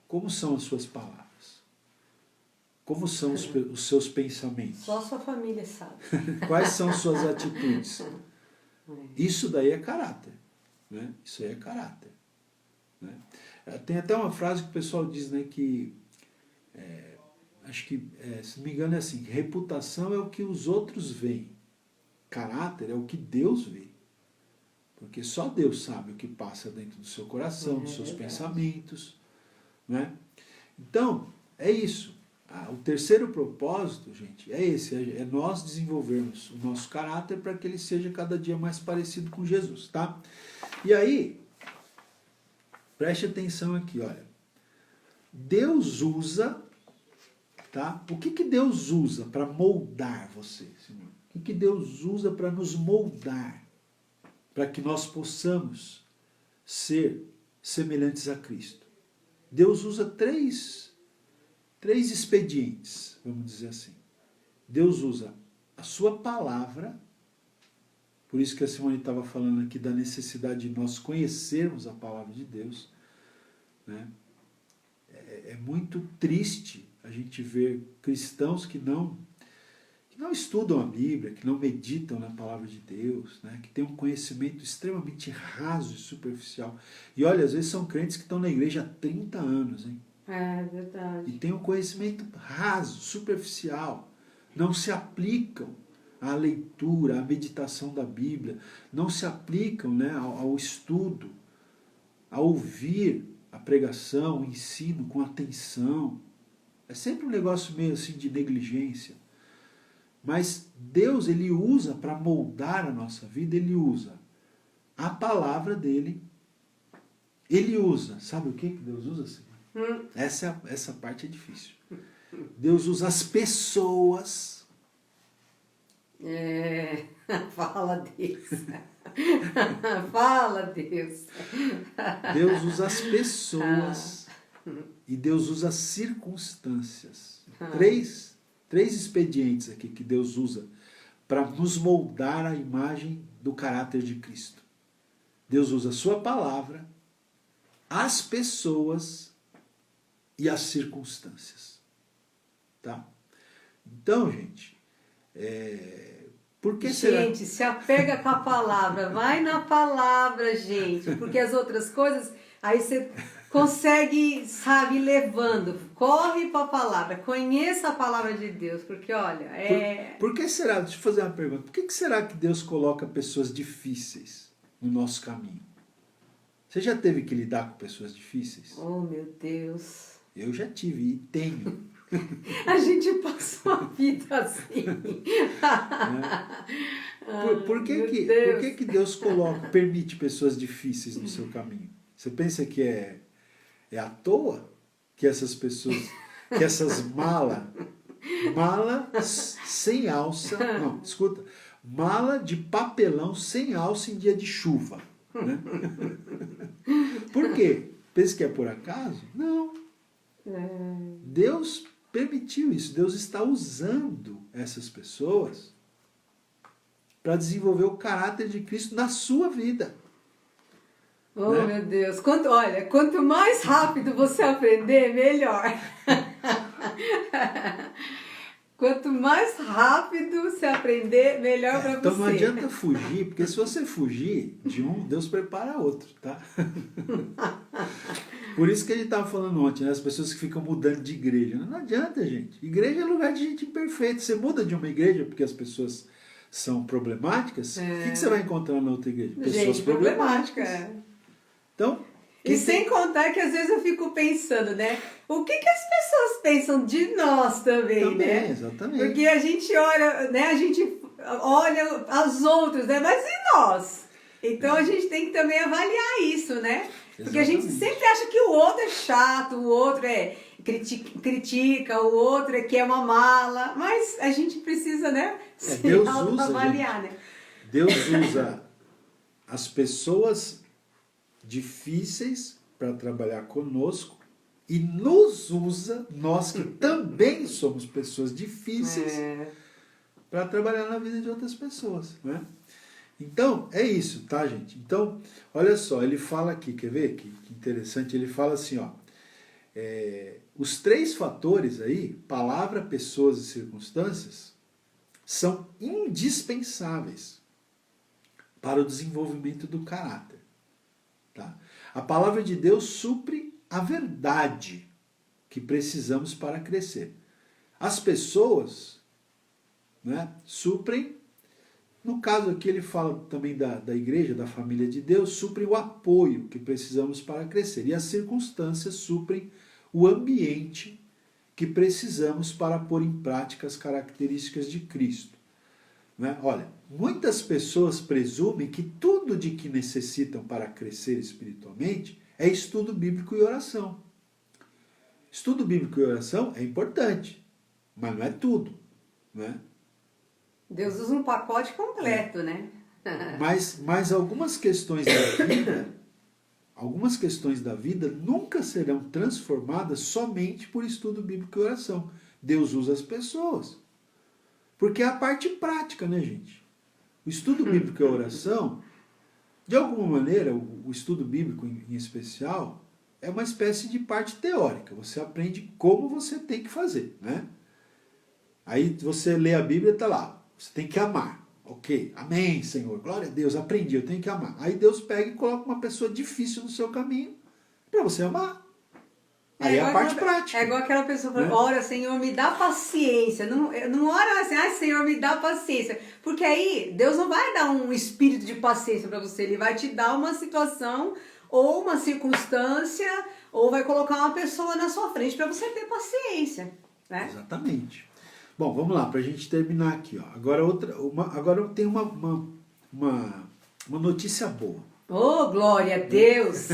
Speaker 1: como são as suas palavras? Como são os seus pensamentos?
Speaker 2: Só a sua família sabe.
Speaker 1: Quais são suas atitudes? Isso daí é caráter. Né? Isso aí é caráter. Né? Tem até uma frase que o pessoal diz, né, que acho que, se não me engano, é assim, reputação é o que os outros veem. Caráter é o que Deus vê. Porque só Deus sabe o que passa dentro do seu coração, dos seus pensamentos. Né? Então, é isso. o terceiro propósito, gente, é esse, é nós desenvolvermos o nosso caráter para que ele seja cada dia mais parecido com Jesus, tá? E aí, preste atenção aqui, olha. Deus usa, tá? O que Deus usa para moldar você, Senhor? O que Deus usa para nos moldar, para que nós possamos ser semelhantes a Cristo? Deus usa três expedientes, vamos dizer assim. Deus usa a sua palavra, por isso que a Simone estava falando aqui da necessidade de nós conhecermos a palavra de Deus, né? É muito triste a gente ver cristãos que não estudam a Bíblia, que não meditam na palavra de Deus, né? Que têm um conhecimento extremamente raso e superficial. E olha, às vezes são crentes que estão na igreja há 30 anos, hein?
Speaker 2: É verdade.
Speaker 1: E têm um conhecimento raso, superficial. Não se aplicam à leitura, à meditação da Bíblia. Não se aplicam, né, ao estudo, a ouvir a pregação, o ensino com atenção. É sempre um negócio meio assim de negligência. Mas Deus, ele usa para moldar a nossa vida, ele usa a palavra dele. Ele usa, sabe o que Deus usa, Senhor? Essa parte é difícil. Deus usa as pessoas.
Speaker 2: Fala Deus. Fala Deus.
Speaker 1: Deus usa as pessoas e Deus usa as circunstâncias. Três expedientes aqui que Deus usa para nos moldar a imagem do caráter de Cristo. Deus usa a sua palavra, as pessoas e as circunstâncias. Tá? Então, gente, por que será?
Speaker 2: Gente, se apega com a palavra, vai na palavra, gente, porque as outras coisas, aí você consegue, sabe, ir levando, corre para a palavra, conheça a palavra de Deus, porque olha,
Speaker 1: Por que será, deixa eu fazer uma pergunta, por que será que Deus coloca pessoas difíceis no nosso caminho? Você já teve que lidar com pessoas difíceis?
Speaker 2: Oh, meu Deus.
Speaker 1: Eu já tive e tenho.
Speaker 2: A gente passou a vida assim.
Speaker 1: Por que Deus permite pessoas difíceis no seu caminho? Você pensa que é à toa que essas pessoas, que essas mala sem alça, não, escuta, mala de papelão sem alça em dia de chuva, né? Por quê? Pensa que é por acaso? Não. Deus permitiu isso. Deus está usando essas pessoas para desenvolver o caráter de Cristo na sua vida.
Speaker 2: Oh, né? Meu Deus. Quanto mais rápido você aprender, melhor. Quanto mais rápido você aprender, melhor para você.
Speaker 1: Então não adianta fugir, porque se você fugir de um, Deus prepara outro, tá? Por isso que a gente estava falando ontem, né? As pessoas que ficam mudando de igreja. Não adianta, gente. Igreja é lugar de gente imperfeita. Você muda de uma igreja porque as pessoas são problemáticas, o que você vai encontrar na outra igreja? Pessoas
Speaker 2: gente
Speaker 1: problemáticas. Então,
Speaker 2: e sem contar que às vezes eu fico pensando, né? O que as pessoas pensam de nós também, né?
Speaker 1: Exatamente.
Speaker 2: Porque a gente olha, né? A gente olha as outras, né? Mas e nós? Então a gente tem que também avaliar isso, né? Porque a gente sempre acha que o outro é chato, o outro critica, o outro que é uma mala, mas a gente precisa, né?
Speaker 1: Deus usa, avaliar, né? Deus usa as pessoas difíceis para trabalhar conosco e nos usa, nós que também somos pessoas difíceis, para trabalhar na vida de outras pessoas, né? Então, é isso, tá, gente? Então, olha só, ele fala aqui, quer ver? Que interessante, ele fala assim, ó, os 3 fatores aí, palavra, pessoas e circunstâncias, são indispensáveis para o desenvolvimento do caráter. Tá? A palavra de Deus supre a verdade que precisamos para crescer. As pessoas, né, suprem. No caso aqui ele fala também da igreja, da família de Deus, suprem o apoio que precisamos para crescer. E as circunstâncias suprem o ambiente que precisamos para pôr em prática as características de Cristo. Né? Olha, muitas pessoas presumem que tudo de que necessitam para crescer espiritualmente é estudo bíblico e oração. Estudo bíblico e oração é importante, mas não é tudo. Né?
Speaker 2: Deus usa um pacote completo, né?
Speaker 1: Mas algumas questões da vida nunca serão transformadas somente por estudo bíblico e oração. Deus usa as pessoas. Porque é a parte prática, né, gente? O estudo bíblico e a oração, de alguma maneira, o estudo bíblico em especial, é uma espécie de parte teórica. Você aprende como você tem que fazer, né? Aí você lê a Bíblia e está lá. Você tem que amar. Ok, amém, Senhor. Glória a Deus, aprendi, eu tenho que amar. Aí Deus pega e coloca uma pessoa difícil no seu caminho para você amar. Aí é a parte prática.
Speaker 2: É igual aquela pessoa que fala, ora, Senhor, me dá paciência. Não ora assim, Senhor, me dá paciência. Porque aí Deus não vai dar um espírito de paciência para você. Ele vai te dar uma situação ou uma circunstância ou vai colocar uma pessoa na sua frente para você ter paciência. Né?
Speaker 1: Exatamente. Bom, vamos lá, para a gente terminar aqui. Ó. Agora tem uma notícia boa.
Speaker 2: Oh, glória a Deus!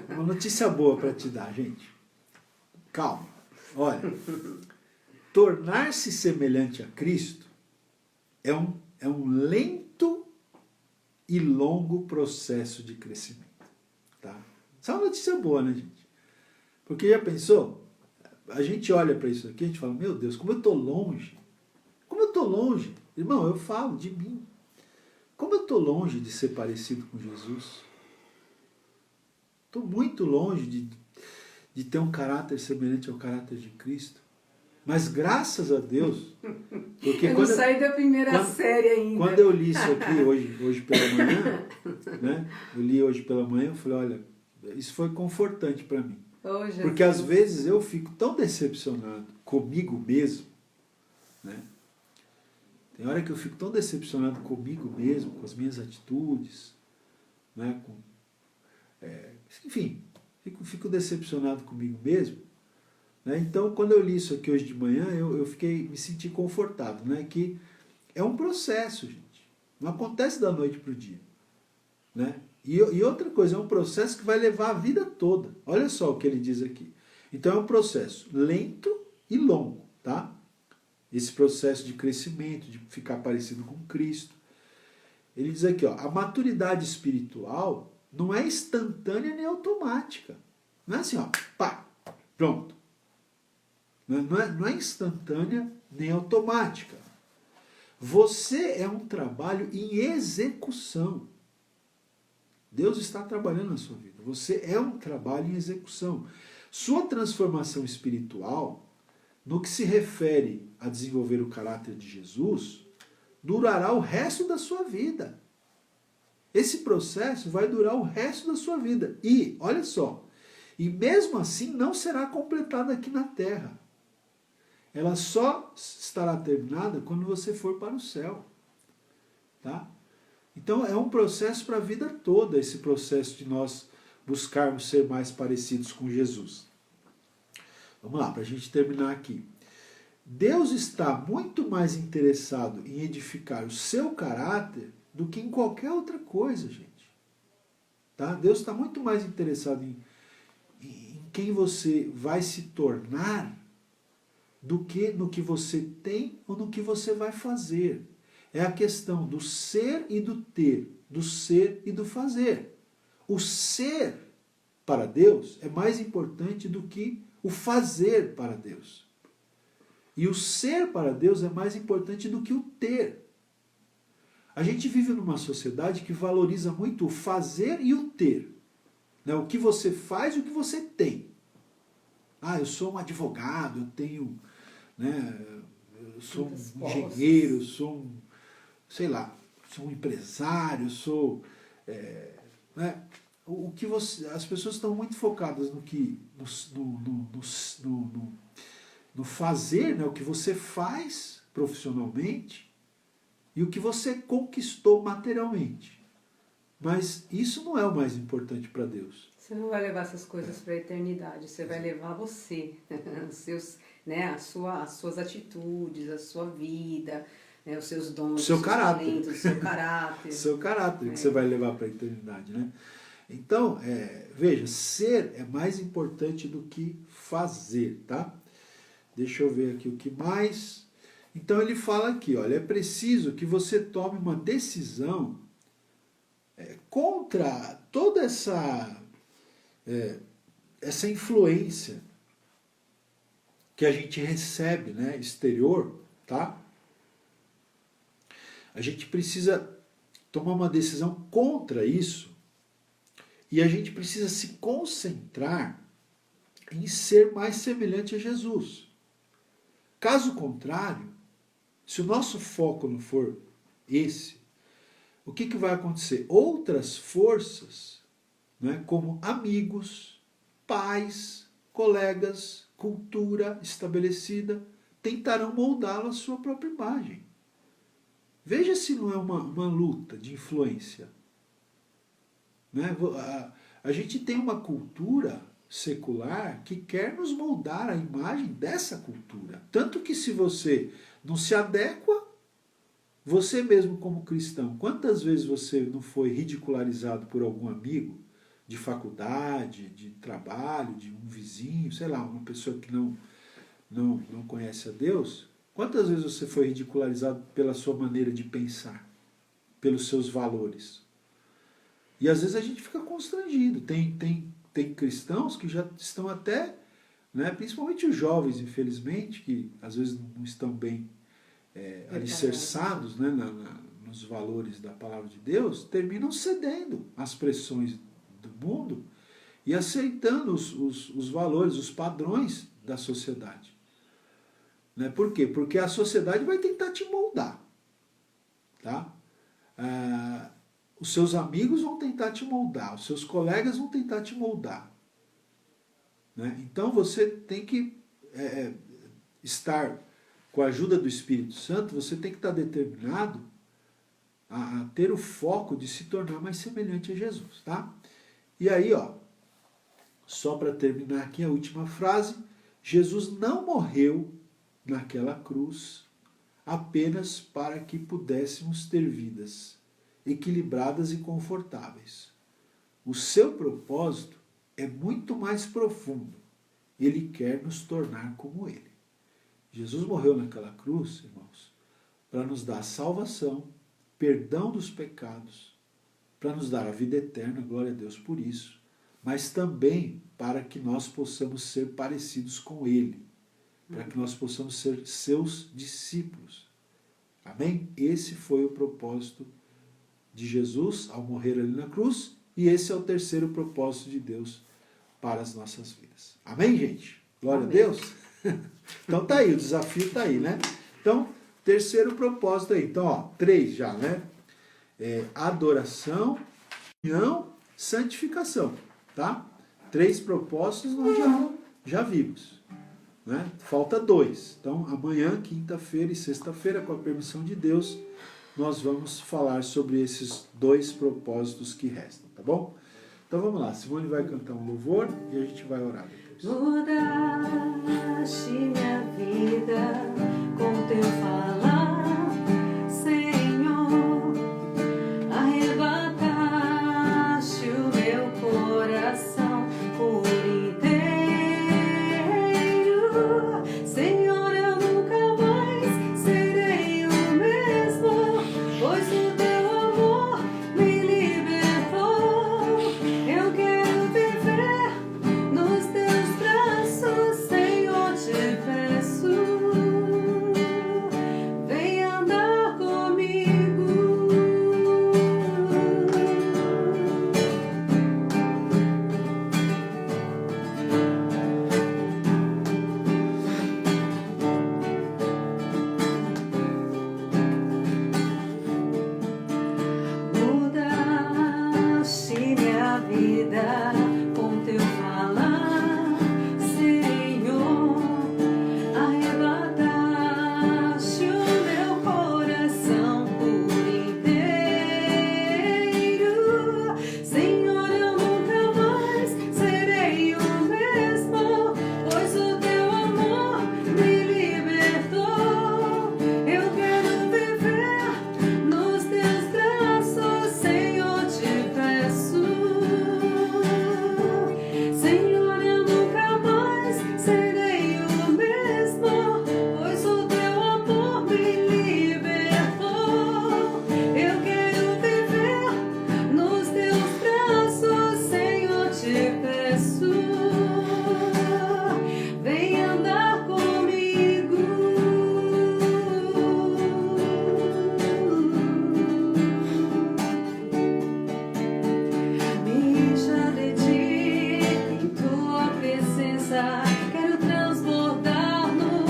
Speaker 1: Uma notícia boa para te dar, gente. Calma. Olha, tornar-se semelhante a Cristo é um lento e longo processo de crescimento. Tá? Isso é uma notícia boa, né, gente? Porque já pensou? A gente olha para isso aqui e a gente fala, meu Deus, como eu estou longe. Como eu estou longe. Irmão, eu falo de mim. Como eu estou longe de ser parecido com Jesus. Estou muito longe de ter um caráter semelhante ao caráter de Cristo. Mas graças a Deus... Porque
Speaker 2: eu não saí da primeira série ainda.
Speaker 1: Quando eu li isso aqui hoje pela manhã, né? Eu li hoje pela manhã, eu falei, olha, isso foi confortante para mim.
Speaker 2: Oh,
Speaker 1: porque às vezes eu fico tão decepcionado comigo mesmo, né? Tem hora que eu fico tão decepcionado comigo mesmo, com as minhas atitudes, né? Enfim, fico decepcionado comigo mesmo. Né? Então, quando eu li isso aqui hoje de manhã, eu me senti confortado, né? Que é um processo, gente. Não acontece da noite para o dia. Né? E outra coisa, é um processo que vai levar a vida toda. Olha só o que ele diz aqui. Então é um processo lento e longo, tá? Esse processo de crescimento, de ficar parecido com Cristo. Ele diz aqui, ó, a maturidade espiritual não é instantânea nem automática. Não é assim, ó, pá, pronto. Não é instantânea nem automática. Você é um trabalho em execução. Deus está trabalhando na sua vida. Você é um trabalho em execução. Sua transformação espiritual, no que se refere a desenvolver o caráter de Jesus, durará o resto da sua vida. Esse processo vai durar o resto da sua vida. E, olha só, e mesmo assim não será completada aqui na terra. Ela só estará terminada quando você for para o céu. Tá? Então é um processo para a vida toda, esse processo de nós buscarmos ser mais parecidos com Jesus. Vamos lá, para a gente terminar aqui. Deus está muito mais interessado em edificar o seu caráter do que em qualquer outra coisa, gente. Tá? Deus está muito mais interessado em quem você vai se tornar do que no que você tem ou no que você vai fazer. É a questão do ser e do ter, do ser e do fazer. O ser para Deus é mais importante do que o fazer para Deus. E o ser para Deus é mais importante do que o ter. A gente vive numa sociedade que valoriza muito o fazer e o ter. Né? O que você faz e o que você tem. Ah, eu sou um advogado, eu tenho... Né, eu sou um engenheiro, eu sou um... sei lá, sou um empresário, sou... né? O que as pessoas estão muito focadas no fazer, né? O que você faz profissionalmente e o que você conquistou materialmente. Mas isso não é o mais importante para Deus.
Speaker 2: Você não vai levar essas coisas para a eternidade, você vai levar você, os seus, né, as suas atitudes, a sua vida, né, os seus dons,
Speaker 1: seu
Speaker 2: os seus
Speaker 1: caráter.
Speaker 2: talentos, o seu caráter.
Speaker 1: Seu caráter que você vai levar para a eternidade, né? Então, veja, ser é mais importante do que fazer, tá? Deixa eu ver aqui o que mais. Então ele fala aqui, olha, é preciso que você tome uma decisão contra toda essa influência que a gente recebe, né, exterior, tá? A gente precisa tomar uma decisão contra isso e a gente precisa se concentrar em ser mais semelhante a Jesus. Caso contrário, se o nosso foco não for esse, o que vai acontecer? Outras forças, né, como amigos, pais, colegas, cultura estabelecida, tentarão moldá-lo à sua própria imagem. Veja se não é uma luta de influência. Né? A gente tem uma cultura secular que quer nos moldar a imagem dessa cultura. Tanto que se você não se adequa, você mesmo como cristão, quantas vezes você não foi ridicularizado por algum amigo de faculdade, de trabalho, de um vizinho, sei lá, uma pessoa que não conhece a Deus? Quantas vezes você foi ridicularizado pela sua maneira de pensar, pelos seus valores? E às vezes a gente fica constrangido. Tem cristãos que já estão até, né, principalmente os jovens, infelizmente, que às vezes não estão bem alicerçados, né, nos valores da palavra de Deus, terminam cedendo às pressões do mundo e aceitando os valores, os padrões da sociedade. Né? Por quê? Porque a sociedade vai tentar te moldar. Tá? Os seus amigos vão tentar te moldar, os seus colegas vão tentar te moldar. Né? Então você tem que estar, com a ajuda do Espírito Santo, você tem que estar determinado a ter o foco de se tornar mais semelhante a Jesus. Tá? E aí, só para terminar aqui a última frase, Jesus não morreu naquela cruz apenas para que pudéssemos ter vidas equilibradas e confortáveis. O seu propósito é muito mais profundo. Ele quer nos tornar como Ele. Jesus morreu naquela cruz, irmãos, para nos dar salvação, perdão dos pecados, para nos dar a vida eterna, glória a Deus por isso, mas também para que nós possamos ser parecidos com Ele, para que nós possamos ser seus discípulos. Amém? Esse foi o propósito de Jesus ao morrer ali na cruz, e esse é o terceiro propósito de Deus para as nossas vidas. Amém, gente? Glória Amém. A Deus. Então tá aí, o desafio tá aí, né? Então, terceiro propósito aí. Então, 3 já, né? Adoração, união, santificação, tá? 3 propósitos nós já vimos. Né? Falta 2. Então, amanhã, quinta-feira e sexta-feira, com a permissão de Deus, nós vamos falar sobre esses 2 propósitos que restam, tá bom? Então vamos lá, Simone vai cantar um louvor e a gente vai orar depois.
Speaker 2: Mudaste minha vida com teu falar, Senhor, arrebataste o meu coração por inteiro, Senhor, eu nunca mais serei o mesmo, pois o teu amor me libertou. Eu quero viver nos teus braços, Senhor, te peço. presença, quero transbordar no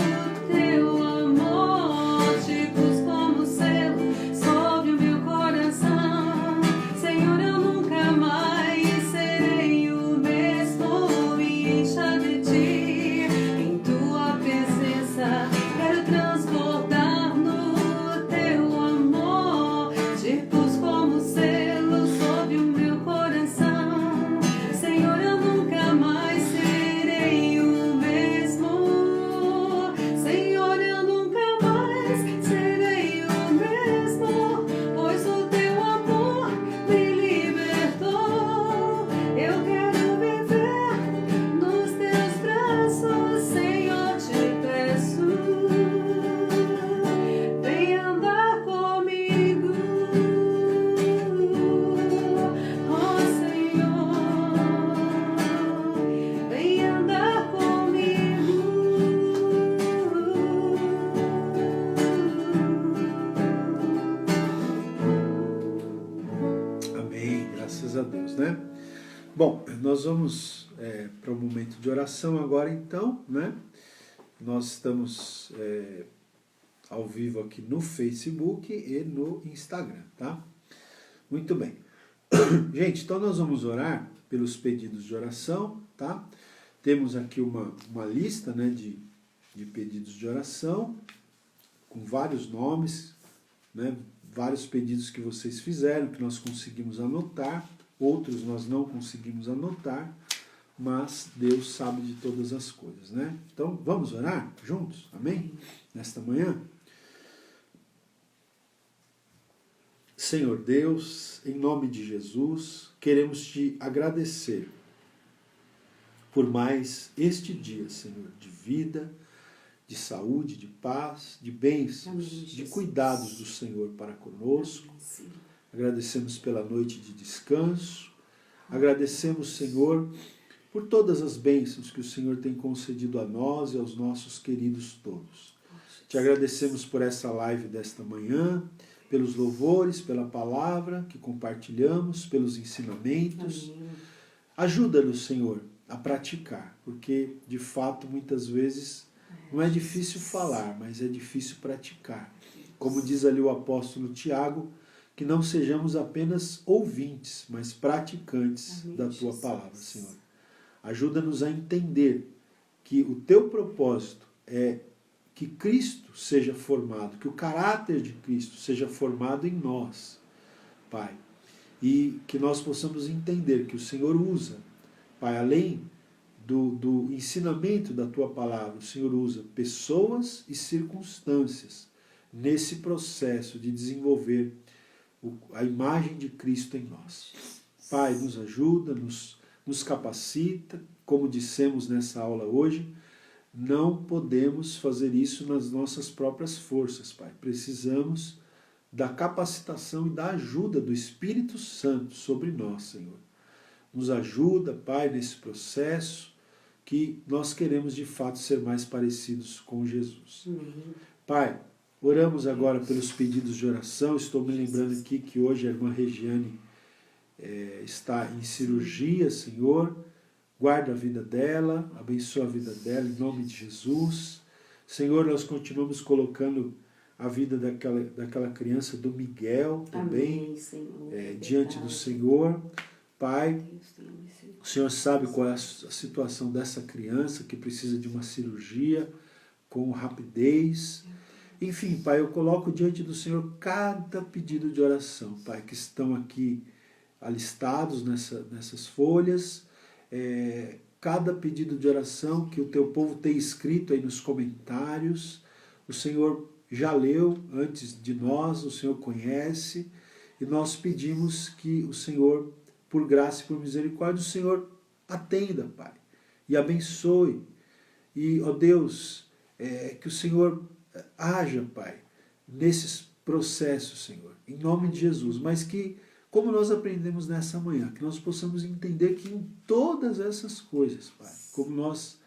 Speaker 2: teu amor, tipos como selo sobre o meu coração. Senhor, eu nunca mais serei o mesmo, me encha de ti, em tua presença, quero transbordar no teu amor, tipos como selo sobre o meu coração. Senhor, eu nunca mais serei o mesmo. Senhor, eu nunca mais serei o mesmo, pois o teu amor me libertou. Eu quero viver nos teus braços, Senhor, te peço, vem andar comigo, oh Senhor, vem andar comigo.
Speaker 1: Amém, graças a Deus, né? Bom, nós vamos para o momento de oração agora então, né? Nós estamos ao vivo aqui no Facebook e no Instagram, tá? Muito bem. Gente, então nós vamos orar pelos pedidos de oração, tá? Temos aqui uma lista, né, de pedidos de oração, com vários nomes, né, vários pedidos que vocês fizeram, que nós conseguimos anotar, outros nós não conseguimos anotar, mas Deus sabe de todas as coisas, né? Então, vamos orar juntos? Amém? Nesta manhã? Senhor Deus, em nome de Jesus, queremos te agradecer por mais este dia, Senhor, de vida, de saúde, de paz, de bênçãos,
Speaker 2: Amém,
Speaker 1: de
Speaker 2: Jesus.
Speaker 1: cuidados do Senhor para conosco.
Speaker 2: Amém, Senhor.
Speaker 1: Agradecemos pela noite de descanso. Agradecemos, Senhor, por todas as bênçãos que o Senhor tem concedido a nós e aos nossos queridos todos. Te agradecemos por essa live desta manhã, pelos louvores, pela palavra que compartilhamos, pelos ensinamentos.
Speaker 2: Amém.
Speaker 1: Ajuda-nos, Senhor, a praticar, porque, de fato, muitas vezes não é difícil falar, mas é difícil praticar. Como diz ali o apóstolo Tiago, que não sejamos apenas ouvintes, mas praticantes
Speaker 2: Amém,
Speaker 1: da Tua
Speaker 2: Jesus.
Speaker 1: palavra, Senhor. Ajuda-nos a entender que o Teu propósito é que Cristo seja formado, que o caráter de Cristo seja formado em nós, Pai. E que nós possamos entender que o Senhor usa, Pai, além do ensinamento da Tua palavra, o Senhor usa pessoas e circunstâncias nesse processo de desenvolver a imagem de Cristo em nós. Pai, nos ajuda, nos capacita, como dissemos nessa aula hoje, não podemos fazer isso nas nossas próprias forças, Pai. Precisamos da capacitação e da ajuda do Espírito Santo sobre nós, Senhor. Nos ajuda, Pai, nesse processo que nós queremos de fato ser mais parecidos com Jesus. Pai, oramos agora pelos pedidos de oração. Estou me lembrando aqui que hoje a irmã Regiane está em cirurgia, Senhor. Guarda a vida dela, abençoa a vida dela, em nome de Jesus. Senhor, nós continuamos colocando a vida daquela criança, do Miguel, também,
Speaker 2: Amém, Senhor.
Speaker 1: diante do Senhor. Pai, o Senhor sabe qual é a situação dessa criança que precisa de uma cirurgia com rapidez. Enfim, Pai, eu coloco diante do Senhor cada pedido de oração, Pai, que estão aqui alistados nessas folhas. Cada pedido de oração que o teu povo tem escrito aí nos comentários, o Senhor já leu antes de nós, o Senhor conhece, e nós pedimos que o Senhor, por graça e por misericórdia, o Senhor atenda, Pai, e abençoe. E, ó Deus, que o Senhor haja, Pai, nesses processos, Senhor, em nome de Jesus, mas que, como nós aprendemos nessa manhã, que nós possamos entender que em todas essas coisas, Pai, como nós